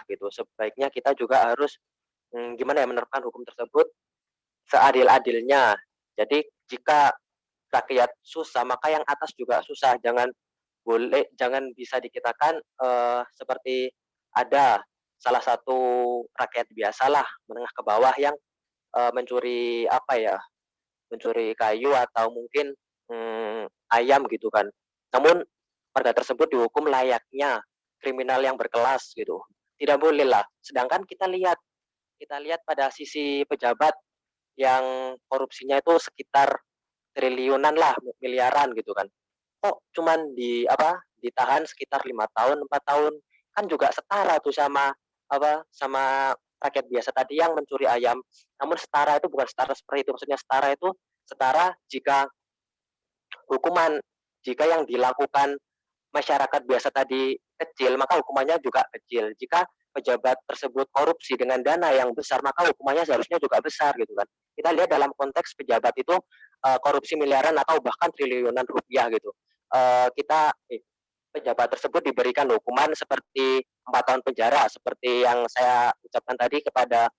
gitu. Sebaiknya kita juga harus gimana ya, menerapkan hukum tersebut seadil-adilnya. Jadi jika rakyat susah, maka yang atas juga susah. Jangan bisa dikatakan seperti ada salah satu rakyat biasalah menengah ke bawah yang mencuri mencuri kayu atau mungkin ayam gitu kan. Namun warga tersebut dihukum layaknya kriminal yang berkelas gitu. Tidak boleh lah. Sedangkan kita lihat pada sisi pejabat yang korupsinya itu sekitar triliunan lah, miliaran gitu kan. Kok cuman ditahan sekitar 5 tahun, 4 tahun, kan juga setara tuh sama rakyat biasa tadi yang mencuri ayam. Namun setara itu bukan setara seperti itu. Maksudnya setara itu setara jika yang dilakukan masyarakat biasa tadi kecil, maka hukumannya juga kecil. Jika pejabat tersebut korupsi dengan dana yang besar, maka hukumannya seharusnya juga besar gitu kan. Kita lihat dalam konteks pejabat itu korupsi miliaran atau bahkan triliunan rupiah gitu. Pejabat tersebut diberikan hukuman seperti 4 tahun penjara, seperti yang saya ucapkan tadi kepada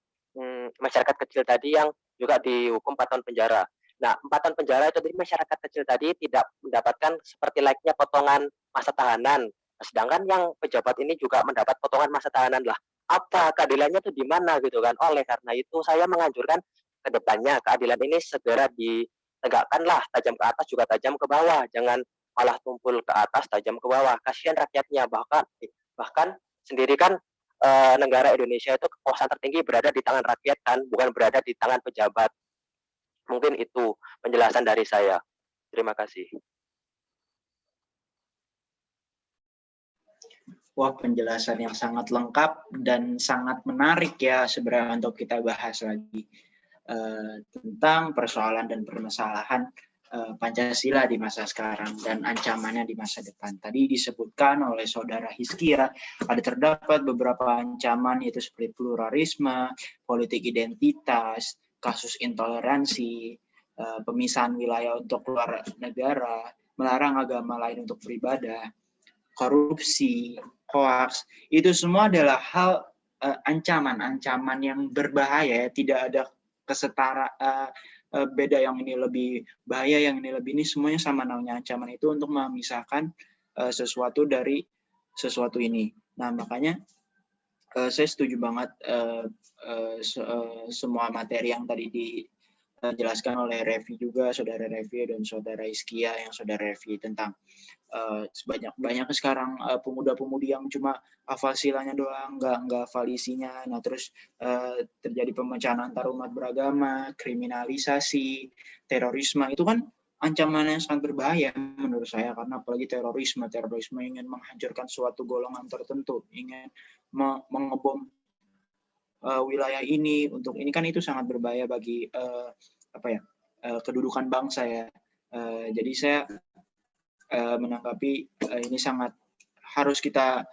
masyarakat kecil tadi yang juga dihukum 4 tahun penjara. Nah, 4 tahun penjara itu dari masyarakat kecil tadi tidak mendapatkan seperti layaknya potongan masa tahanan. Sedangkan yang pejabat ini juga mendapat potongan masa tahanan lah. Apa keadilannya itu di mana gitu kan? Oleh karena itu saya menganjurkan ke depannya keadilan ini segera ditegakkanlah, tajam ke atas juga tajam ke bawah. Jangan malah tumpul ke atas tajam ke bawah. Kasihan rakyatnya, bahkan sendiri kan negara Indonesia itu kekuasaan tertinggi berada di tangan rakyat kan, bukan berada di tangan pejabat. Mungkin itu penjelasan dari saya. Terima kasih. Wah, penjelasan yang sangat lengkap dan sangat menarik ya sebenarnya untuk kita bahas lagi tentang persoalan dan permasalahan Pancasila di masa sekarang dan ancamannya di masa depan. Tadi disebutkan oleh Saudara Hizkia, ada terdapat beberapa ancaman yaitu seperti pluralisme, politik identitas, kasus intoleransi, pemisahan wilayah untuk luar negara, melarang agama lain untuk beribadah, korupsi, hoaks, itu semua adalah hal ancaman-ancaman yang berbahaya, tidak ada kesetaraan, beda yang ini lebih bahaya, yang ini lebih, ini semuanya sama namanya ancaman itu untuk memisahkan sesuatu dari sesuatu ini. Nah, makanya saya setuju banget semua materi yang tadi dijelaskan oleh Revi juga, Saudara Revi dan Saudara Hizkia yang Saudara Revi tentang banyak sekarang pemuda-pemudi yang cuma hafal silanya doang, nggak hafal isinya. Nah, terus terjadi pemecahan antar umat beragama, kriminalisasi, terorisme, itu kan ancaman yang sangat berbahaya menurut saya, karena apalagi terorisme ingin menghancurkan suatu golongan tertentu, ingin mengebom wilayah ini untuk ini, kan itu sangat berbahaya bagi kedudukan bangsa ya. Jadi saya menanggapi ini sangat harus kita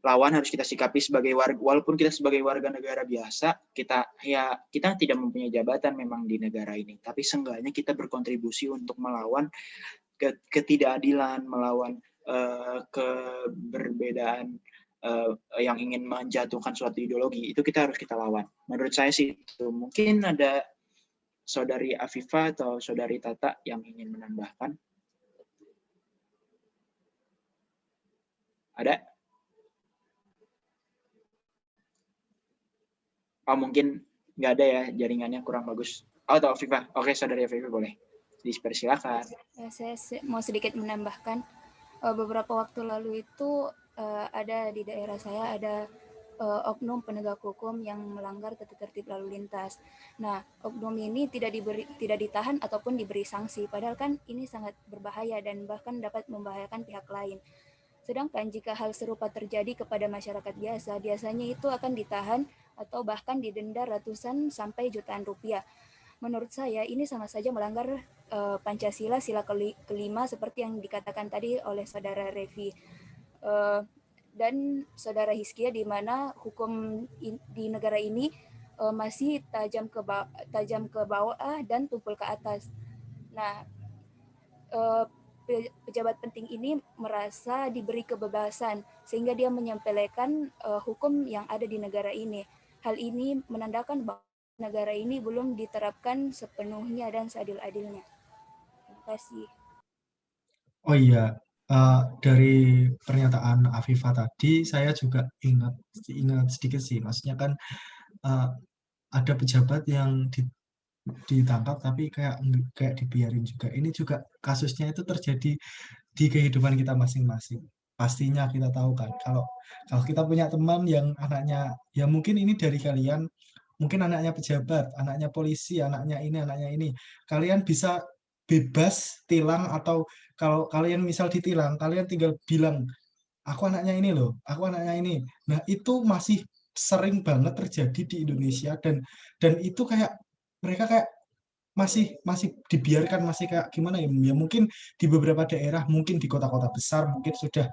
lawan, harus kita sikapi sebagai warga, walaupun kita sebagai warga negara biasa, kita tidak mempunyai jabatan memang di negara ini, tapi seenggaknya kita berkontribusi untuk melawan ketidakadilan, melawan keberbedaan yang ingin menjatuhkan suatu ideologi, itu kita harus kita lawan. Menurut saya sih itu. Mungkin ada Saudari Afifah atau Saudari Tata yang ingin menambahkan. Ada? Oh, mungkin nggak ada ya, jaringannya kurang bagus. Oh, atau Afifah. Oke, Saudari Afifah boleh. Dipersilakan. Saya mau sedikit menambahkan, beberapa waktu lalu itu ada di daerah saya ada oknum penegak hukum yang melanggar tertib lalu lintas. Nah, oknum ini tidak ditahan ataupun diberi sanksi, padahal kan ini sangat berbahaya dan bahkan dapat membahayakan pihak lain. Sedangkan jika hal serupa terjadi kepada masyarakat biasa, biasanya itu akan ditahan atau bahkan didenda ratusan sampai jutaan rupiah. Menurut saya ini sama saja melanggar Pancasila sila kelima seperti yang dikatakan tadi oleh Saudara Revi dan Saudara Hizkia, di mana hukum di negara ini masih tajam ke bawah dan tumpul ke atas. Nah, pejabat penting ini merasa diberi kebebasan sehingga dia menyepelekan hukum yang ada di negara ini. Hal ini menandakan bahwa negara ini belum diterapkan sepenuhnya dan seadil-adilnya. Terima kasih. Oh iya, dari pernyataan Afifah tadi saya juga ingat sedikit sih. Maksudnya kan ada pejabat yang ditangkap tapi kayak dibiarin juga. Ini juga kasusnya itu terjadi di kehidupan kita masing-masing. Pastinya kita tahu kan, kalau kita punya teman yang anaknya, ya mungkin ini dari kalian, mungkin anaknya pejabat, anaknya polisi, anaknya ini, kalian bisa bebas tilang, atau kalau kalian misal ditilang, kalian tinggal bilang, aku anaknya ini loh, aku anaknya ini. Nah, itu masih sering banget terjadi di Indonesia, dan itu kayak mereka kayak masih dibiarkan, masih kayak gimana ya, mungkin di beberapa daerah, mungkin di kota-kota besar mungkin sudah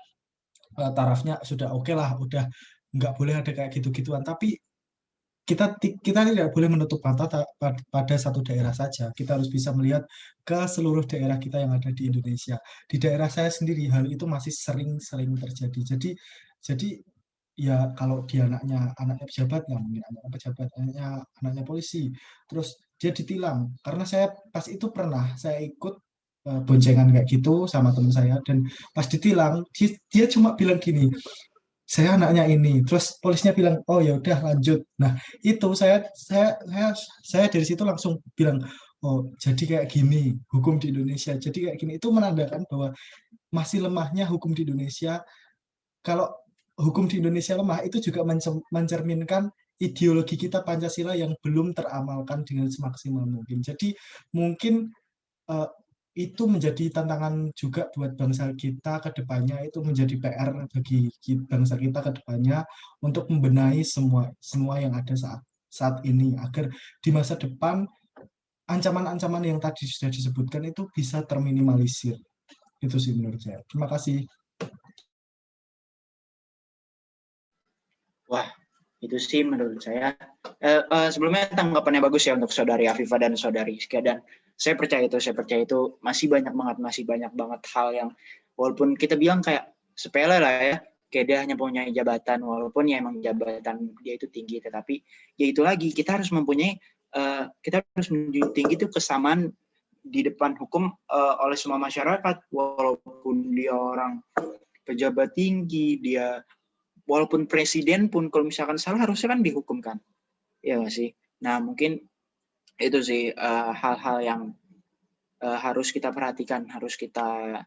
tarafnya sudah oke lah, udah nggak boleh ada kayak gitu-gituan, tapi kita tidak boleh menutup mata pada satu daerah saja. Kita harus bisa melihat ke seluruh daerah kita yang ada di Indonesia. Di daerah saya sendiri hal itu masih sering terjadi. Jadi ya kalau dia anaknya pejabat, nggak mungkin anaknya pejabat, anaknya polisi, terus dia ditilang. Karena saya pas itu pernah saya ikut boncengan kayak gitu sama teman saya, dan pas ditilang dia cuma bilang gini, saya anaknya ini, terus polisnya bilang oh ya udah lanjut. Nah itu saya dari situ langsung bilang oh jadi kayak gini hukum di Indonesia, jadi kayak gini. Itu menandakan bahwa masih lemahnya hukum di Indonesia. Kalau hukum di Indonesia lemah, itu juga mencerminkan ideologi kita Pancasila yang belum teramalkan dengan semaksimal mungkin. Jadi mungkin eh, itu menjadi tantangan juga buat bangsa kita ke depannya, itu menjadi PR bagi bangsa kita ke depannya untuk membenahi semua yang ada saat ini, agar di masa depan ancaman-ancaman yang tadi sudah disebutkan itu bisa terminimalisir. Itu sih menurut saya. Terima kasih. Wah, itu sih menurut saya. Sebelumnya tanggapannya bagus ya untuk Saudari Afifah dan Saudari Iskia, dan saya percaya itu masih banyak banget hal yang walaupun kita bilang kayak sepele lah ya, kayak dia hanya punya jabatan, walaupun ya emang jabatan dia itu tinggi, tetapi ya itu lagi kita harus mempunyai kita harus menjunjung tinggi itu kesamaan di depan hukum oleh semua masyarakat, walaupun dia orang pejabat tinggi, dia walaupun presiden pun kalau misalkan salah harusnya kan dihukumkan, ya nggak sih? Nah mungkin itu sih hal-hal yang harus kita perhatikan, harus kita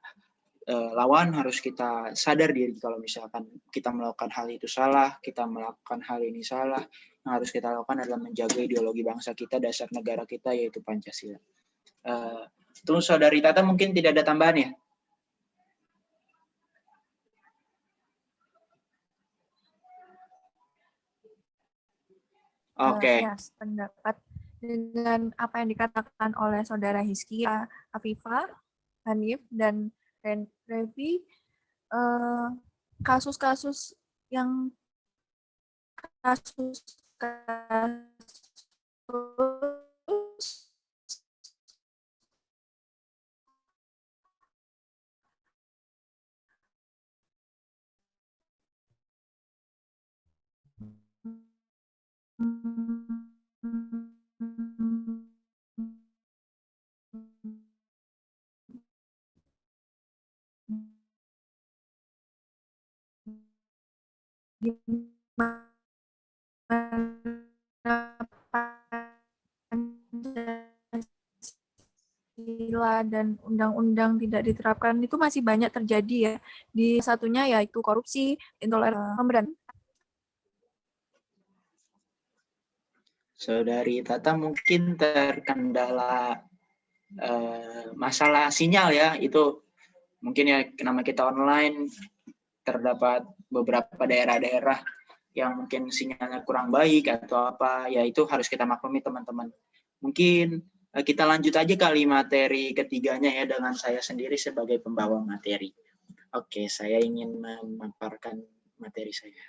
lawan, harus kita sadar diri kalau misalkan kita melakukan hal itu salah, kita melakukan hal ini salah. Yang harus kita lakukan adalah menjaga ideologi bangsa kita, dasar negara kita, yaitu Pancasila. Terus Saudari Tata mungkin tidak ada tambahan ya? Oke. Ya, pendapat dengan apa yang dikatakan oleh Saudara Hizkia, Afifah, Hanif, dan Revi, kasus-kasus yang kasus Pancasila dan undang-undang tidak diterapkan itu masih banyak terjadi ya. Di satunya yaitu korupsi, intoleransi. Saudari Tata mungkin terkendala masalah sinyal ya, itu mungkin ya nama kita online, terdapat beberapa daerah-daerah yang mungkin sinyalnya kurang baik atau apa, ya itu harus kita maklumi teman-teman. Mungkin kita lanjut aja kali materi ketiganya ya, dengan saya sendiri sebagai pembawa materi. Oke, saya ingin memaparkan materi saya.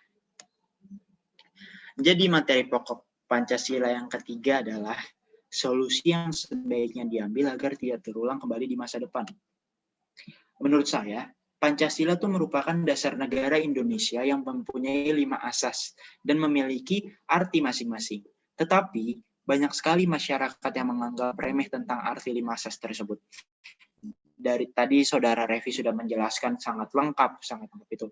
Jadi materi pokok Pancasila yang ketiga adalah solusi yang sebaiknya diambil agar tidak terulang kembali di masa depan. Menurut saya, Pancasila itu merupakan dasar negara Indonesia yang mempunyai 5 asas dan memiliki arti masing-masing. Tetapi, banyak sekali masyarakat yang menganggap remeh tentang arti 5 asas tersebut. Dari tadi Saudara Revi sudah menjelaskan sangat lengkap itu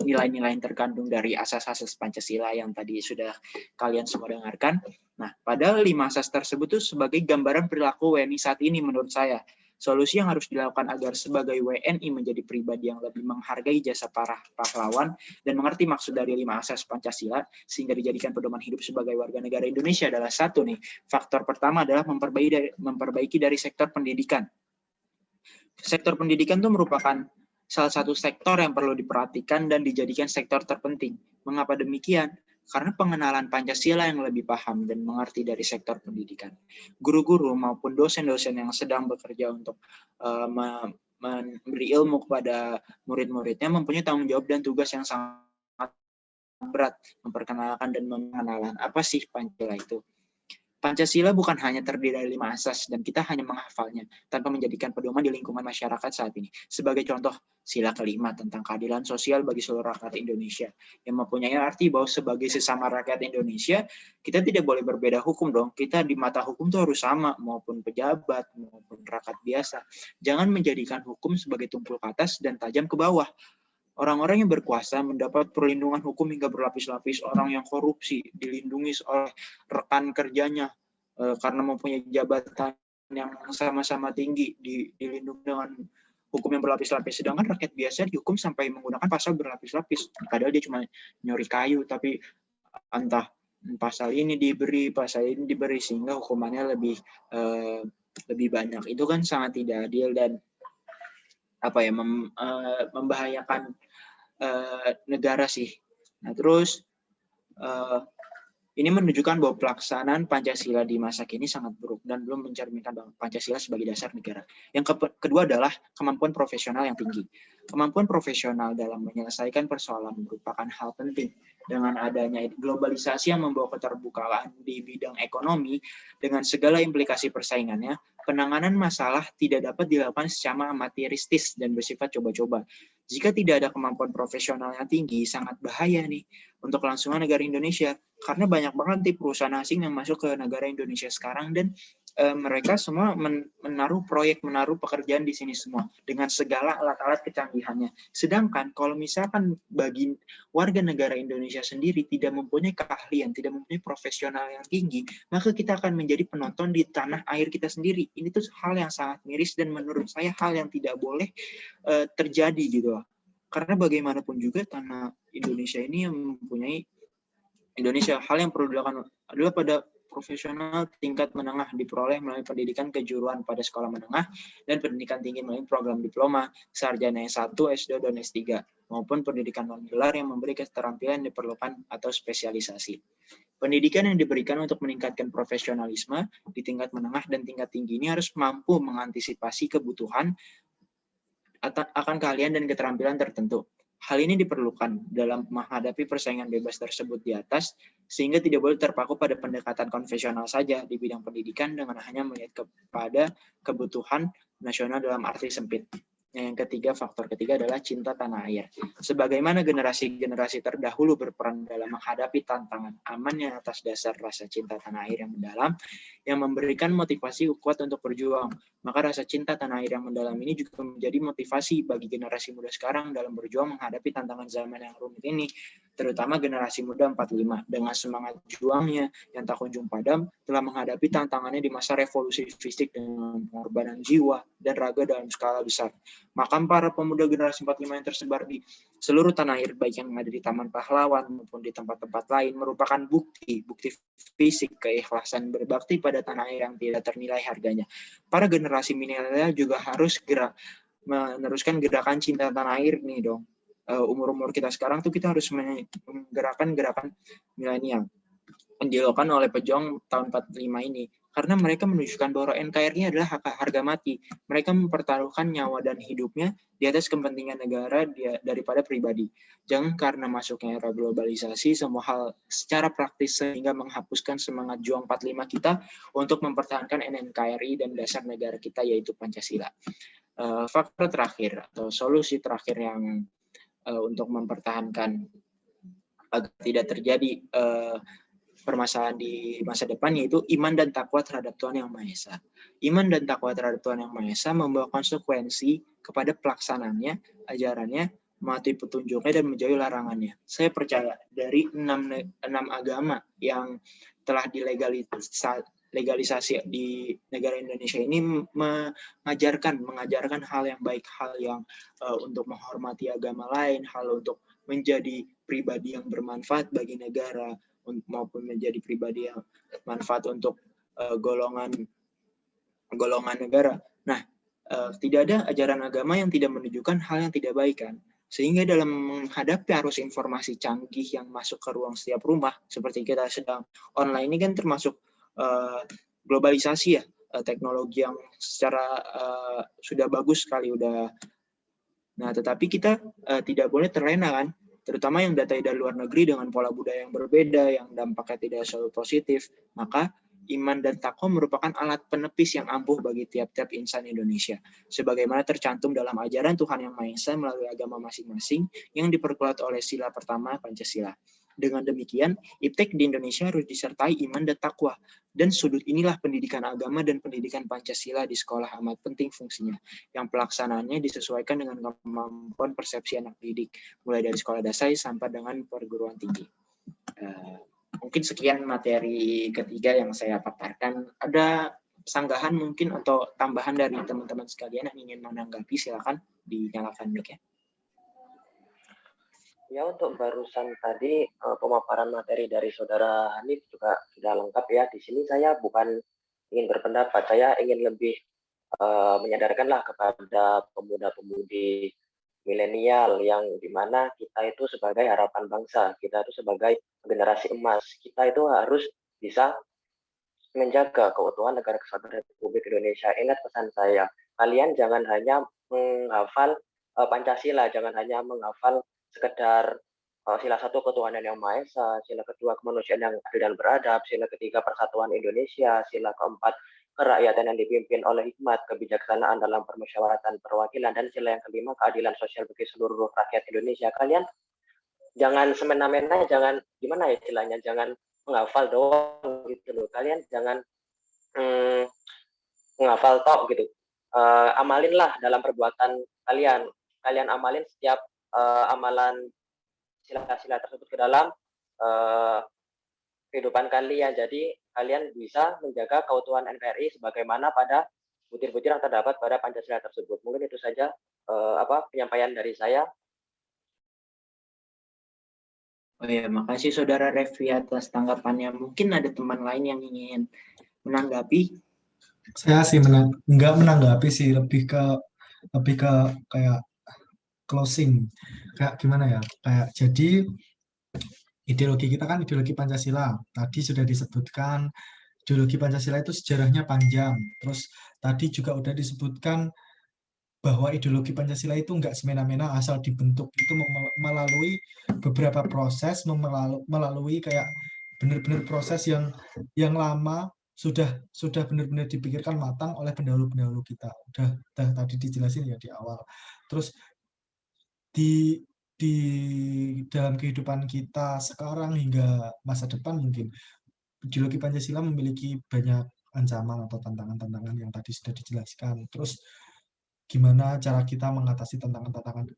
nilai-nilai yang terkandung dari asas-asas Pancasila yang tadi sudah kalian semua dengarkan. Nah, padahal 5 asas tersebut itu sebagai gambaran perilaku WNI saat ini menurut saya. Solusi yang harus dilakukan agar sebagai WNI menjadi pribadi yang lebih menghargai jasa para pahlawan dan mengerti maksud dari 5 asas Pancasila sehingga dijadikan pedoman hidup sebagai warga negara Indonesia adalah satu nih. Faktor pertama adalah memperbaiki dari sektor pendidikan. Sektor pendidikan itu merupakan salah satu sektor yang perlu diperhatikan dan dijadikan sektor terpenting. Mengapa demikian? Karena pengenalan Pancasila yang lebih paham dan mengerti dari sektor pendidikan. Guru-guru maupun dosen-dosen yang sedang bekerja untuk memberi ilmu kepada murid-muridnya mempunyai tanggung jawab dan tugas yang sangat berat, memperkenalkan dan mengenalkan apa sih Pancasila itu. Pancasila bukan hanya terdiri dari 5 asas dan kita hanya menghafalnya tanpa menjadikan pedoman di lingkungan masyarakat saat ini. Sebagai contoh, sila kelima tentang keadilan sosial bagi seluruh rakyat Indonesia yang mempunyai arti bahwa sebagai sesama rakyat Indonesia kita tidak boleh berbeda hukum dong. Kita di mata hukum itu harus sama, maupun pejabat maupun rakyat biasa. Jangan menjadikan hukum sebagai tumpul ke atas dan tajam ke bawah. Orang-orang yang berkuasa mendapat perlindungan hukum hingga berlapis-lapis. Orang yang korupsi dilindungi oleh rekan kerjanya karena mempunyai jabatan yang sama-sama tinggi, dilindungi dengan hukum yang berlapis-lapis. Sedangkan rakyat biasa dihukum sampai menggunakan pasal berlapis-lapis. Padahal dia cuma nyuri kayu, tapi entah pasal ini diberi, sehingga hukumannya lebih banyak. Itu kan sangat tidak adil dan membahayakan negara sih. Nah, terus ini menunjukkan bahwa pelaksanaan Pancasila di masa kini sangat buruk dan belum mencerminkan bahwa Pancasila sebagai dasar negara. Yang kedua adalah kemampuan profesional yang tinggi. Kemampuan profesional dalam menyelesaikan persoalan merupakan hal penting. Dengan adanya globalisasi yang membawa keterbukaan di bidang ekonomi dengan segala implikasi persaingannya, penanganan masalah tidak dapat dilakukan secara amateristis dan bersifat coba-coba. Jika tidak ada kemampuan profesional yang tinggi, sangat bahaya nih untuk kelangsungan negara Indonesia. Karena banyak banget nih perusahaan asing yang masuk ke negara Indonesia sekarang dan mereka semua menaruh pekerjaan di sini semua dengan segala alat-alat kecanggihannya. Sedangkan kalau misalkan bagi warga negara Indonesia sendiri tidak mempunyai keahlian, tidak mempunyai profesional yang tinggi, maka kita akan menjadi penonton di tanah air kita sendiri. Ini tuh hal yang sangat miris dan menurut saya hal yang tidak boleh terjadi gitu loh. Karena bagaimanapun juga tanah Indonesia ini yang mempunyai hal yang perlu dilakukan adalah pada profesional tingkat menengah diperoleh melalui pendidikan kejuruan pada sekolah menengah dan pendidikan tinggi melalui program diploma, sarjana S1, S2, dan S3 maupun pendidikan non-gelar yang memberi keterampilan yang diperlukan atau spesialisasi. Pendidikan yang diberikan untuk meningkatkan profesionalisme di tingkat menengah dan tingkat tinggi ini harus mampu mengantisipasi kebutuhan akan keahlian dan keterampilan tertentu. Hal ini diperlukan dalam menghadapi persaingan bebas tersebut di atas, sehingga tidak boleh terpaku pada pendekatan konvensional saja di bidang pendidikan dengan hanya melihat kepada kebutuhan nasional dalam arti sempit. Yang ketiga, faktor ketiga adalah cinta tanah air. Sebagaimana generasi-generasi terdahulu berperan dalam menghadapi tantangan aman yang atas dasar rasa cinta tanah air yang mendalam, yang memberikan motivasi kuat untuk berjuang, maka rasa cinta tanah air yang mendalam ini juga menjadi motivasi bagi generasi muda sekarang dalam berjuang menghadapi tantangan zaman yang rumit ini, terutama generasi muda 45 dengan semangat juangnya yang tak kunjung padam telah menghadapi tantangannya di masa revolusi fisik dengan pengorbanan jiwa dan raga dalam skala besar. Makam para pemuda generasi 45 yang tersebar di seluruh tanah air, baik yang ada di Taman Pahlawan maupun di tempat-tempat lain, merupakan bukti fisik keikhlasan berbakti pada tanah air yang tidak ternilai harganya. Para generasi milenial juga harus meneruskan gerakan cinta tanah air nih dong. Umur-umur kita sekarang tuh kita harus menggerakkan gerakan milenial yang dilakukan oleh pejuang tahun 45 ini. Karena mereka menunjukkan bahwa NKRI adalah harga mati. Mereka mempertaruhkan nyawa dan hidupnya di atas kepentingan negara daripada pribadi. Jangan karena masuknya era globalisasi, semua hal secara praktis sehingga menghapuskan semangat juang 45 kita untuk mempertahankan NKRI dan dasar negara kita, yaitu Pancasila. Faktor terakhir atau solusi terakhir yang untuk mempertahankan agar tidak terjadi permasalahan di masa depan, yaitu iman dan takwa terhadap Tuhan Yang Maha Esa. Iman dan takwa terhadap Tuhan Yang Maha Esa membawa konsekuensi kepada pelaksanannya, ajarannya, mematuhi petunjuknya, dan menjauhi larangannya. Saya percaya dari 6 agama yang telah dilegalisasi di negara Indonesia ini mengajarkan hal yang baik, hal yang untuk menghormati agama lain, hal untuk menjadi pribadi yang bermanfaat bagi negara, maupun menjadi pribadi yang manfaat untuk golongan negara. Nah, tidak ada ajaran agama yang tidak menunjukkan hal yang tidak baik kan. Sehingga dalam menghadapi arus informasi canggih yang masuk ke ruang setiap rumah, seperti kita sedang online ini kan termasuk globalisasi ya, teknologi yang secara sudah bagus sekali udah. Nah, tetapi kita tidak boleh terlena kan, terutama yang datanya dari luar negeri dengan pola budaya yang berbeda, yang dampaknya tidak selalu positif. Maka iman dan takwa merupakan alat penepis yang ampuh bagi tiap-tiap insan Indonesia, sebagaimana tercantum dalam ajaran Tuhan Yang Maha Esa melalui agama masing-masing yang diperkuat oleh sila pertama Pancasila. Dengan demikian, iptek di Indonesia harus disertai iman dan takwa, dan sudut inilah pendidikan agama dan pendidikan Pancasila di sekolah amat penting fungsinya, yang pelaksanaannya disesuaikan dengan kemampuan persepsi anak didik, mulai dari sekolah dasar sampai dengan perguruan tinggi. Mungkin sekian materi ketiga yang saya paparkan. Ada sanggahan mungkin atau tambahan dari teman-teman sekalian yang ingin menanggapi, silakan dinyalakan mic-nya. Ya, untuk barusan tadi pemaparan materi dari Saudara Hanif juga sudah lengkap ya. Di sini saya bukan ingin berpendapat, saya ingin lebih menyadarkanlah kepada pemuda-pemudi milenial yang dimana kita itu sebagai harapan bangsa, kita itu sebagai generasi emas, kita itu harus bisa menjaga keutuhan negara kesatuan Republik Indonesia. Ingat pesan saya, kalian jangan hanya menghafal Pancasila, jangan hanya menghafal sekedar sila satu ketuhanan yang Maha Esa, sila kedua kemanusiaan yang adil dan beradab, sila ketiga persatuan Indonesia, sila keempat kerakyatan yang dipimpin oleh hikmat, kebijaksanaan dalam permusyawaratan perwakilan, dan sila yang kelima keadilan sosial bagi seluruh rakyat Indonesia. Kalian jangan semena-mena, jangan gimana ya istilahnya, jangan menghafal doang gitu loh. Kalian jangan menghafal tok gitu. Amalinlah dalam perbuatan kalian. Kalian amalin setiap amalan sila-sila tersebut ke dalam kehidupan kalian. Jadi kalian bisa menjaga keutuhan NKRI sebagaimana pada butir-butir yang terdapat pada Pancasila tersebut. Mungkin itu saja penyampaian dari saya. Oh ya, makasih Saudara Refli atas tanggapannya. Mungkin ada teman lain yang ingin menanggapi. Saya sih nggak menanggapi sih, lebih ke kayak closing. Kayak gimana ya? Kayak jadi ideologi kita kan ideologi Pancasila. Tadi sudah disebutkan ideologi Pancasila itu sejarahnya panjang. Terus tadi juga udah disebutkan bahwa ideologi Pancasila itu nggak semena-mena asal dibentuk, itu melalui beberapa proses, melalui kayak benar-benar proses yang lama, sudah benar-benar dipikirkan matang oleh pendahulu-pendahulu kita. Udah tadi dijelasin ya di awal. Terus di dalam kehidupan kita sekarang hingga masa depan, mungkin ideologi Pancasila memiliki banyak ancaman atau tantangan-tantangan yang tadi sudah dijelaskan. Terus gimana cara kita mengatasi tantangan-tantangan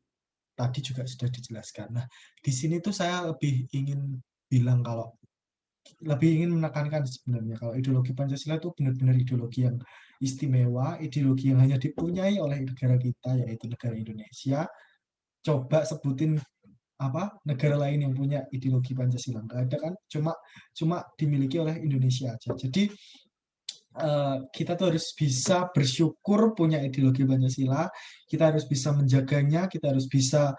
tadi juga sudah dijelaskan. Nah, di sini tuh saya lebih ingin menekankan sebenarnya kalau ideologi Pancasila itu benar-benar ideologi yang istimewa, ideologi yang hanya dipunyai oleh negara kita, yaitu negara Indonesia. Coba sebutin negara lain yang punya ideologi Pancasila. Nggak ada kan, cuma dimiliki oleh Indonesia aja. Jadi kita tuh harus bisa bersyukur punya ideologi Pancasila, kita harus bisa menjaganya, kita harus bisa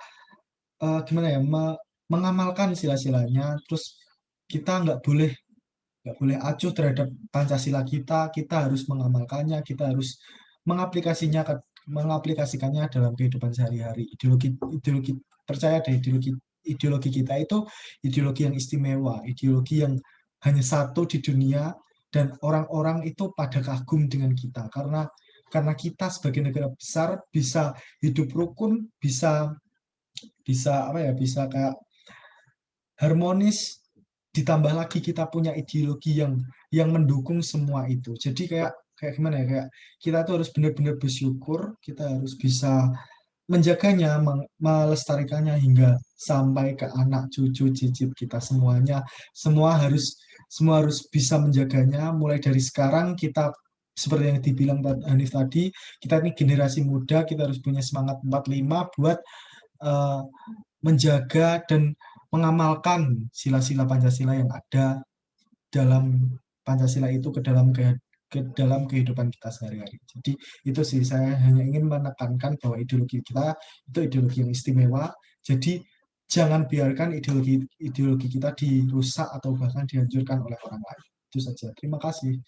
mengamalkan sila-silanya. Terus kita nggak boleh acuh terhadap Pancasila kita harus mengamalkannya, kita harus mengaplikasikannya dalam kehidupan sehari-hari. Percaya deh, ideologi kita itu ideologi yang istimewa, ideologi yang hanya satu di dunia, dan orang-orang itu pada kagum dengan kita karena kita sebagai negara besar bisa hidup rukun, bisa kayak harmonis, ditambah lagi kita punya ideologi yang mendukung semua itu. Jadi kayak gimana ya, kayak kita tuh harus benar-benar bersyukur, kita harus bisa menjaganya, melestarikannya hingga sampai ke anak cucu cicit kita semuanya. Semua harus bisa menjaganya. Mulai dari sekarang kita, seperti yang dibilang Hanif tadi, kita ini generasi muda, kita harus punya semangat 45 buat menjaga dan mengamalkan sila-sila Pancasila yang ada dalam Pancasila itu ke dalam kehidupan kita sehari-hari. Jadi itu sih, saya hanya ingin menekankan bahwa ideologi kita itu ideologi yang istimewa. Jadi jangan biarkan ideologi kita dirusak atau bahkan dihancurkan oleh orang lain. Itu saja. Terima kasih.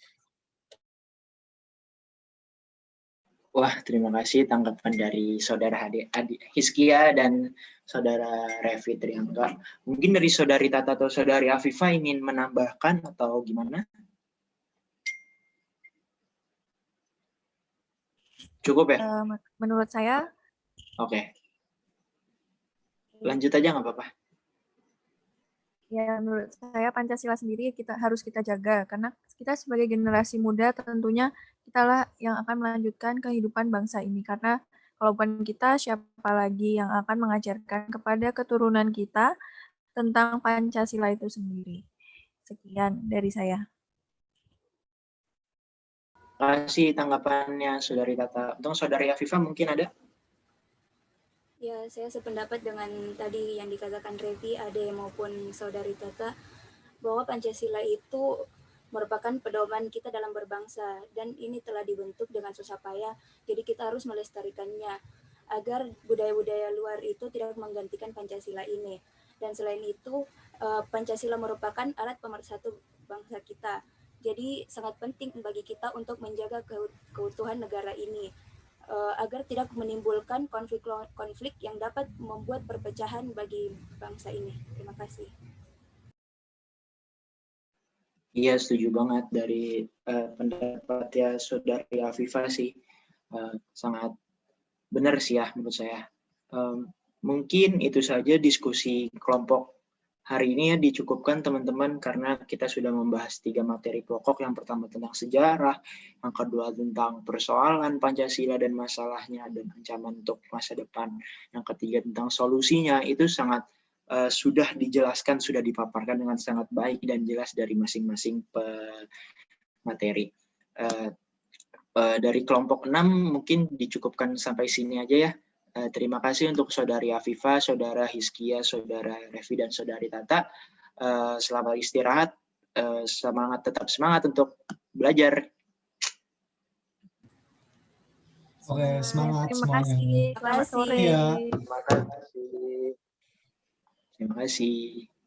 Wah, terima kasih tanggapan dari Saudara Hizkia dan Saudara Refli Triangga. Mungkin dari Saudari Tata atau Saudari Afifah ingin menambahkan atau gimana? Cukup ya? Menurut saya, Oke. Lanjut aja nggak apa-apa. ya menurut saya Pancasila sendiri harus kita jaga karena kita sebagai generasi muda tentunya kitalah yang akan melanjutkan kehidupan bangsa ini karena kalau bukan kita siapa lagi yang akan mengajarkan kepada keturunan kita tentang Pancasila itu sendiri. Sekian dari saya. Kasih tanggapannya Saudari Tata. Untuk Saudari Afifah mungkin ada? Ya, saya sependapat dengan tadi yang dikatakan Revi, Ade maupun Saudari Tata, bahwa Pancasila itu merupakan pedoman kita dalam berbangsa dan ini telah dibentuk dengan susah payah, jadi kita harus melestarikannya agar budaya-budaya luar itu tidak menggantikan Pancasila ini. Dan selain itu, Pancasila merupakan alat pemersatu bangsa kita. Jadi sangat penting bagi kita untuk menjaga keutuhan negara ini agar tidak menimbulkan konflik yang dapat membuat perpecahan bagi bangsa ini. Terima kasih. Iya, setuju banget dari pendapatnya Saudari Afifah sih. Sangat benar sih ya menurut saya. Mungkin itu saja diskusi kelompok hari ini ya, dicukupkan teman-teman karena kita sudah membahas 3 materi pokok. Yang pertama tentang sejarah, yang kedua tentang persoalan Pancasila dan masalahnya dan ancaman untuk masa depan, yang ketiga tentang solusinya. Itu sangat sudah dijelaskan, sudah dipaparkan dengan sangat baik dan jelas dari masing-masing materi. Dari kelompok 6 mungkin dicukupkan sampai sini aja ya. Terima kasih untuk Saudari Afifah, Saudara Hizkia, Saudara Revi, dan Saudari Tata. Selamat istirahat, tetap semangat untuk belajar. Oke, semangat Terima semuanya. kasih. Selamat sore. Iya. Terima kasih. Terima kasih.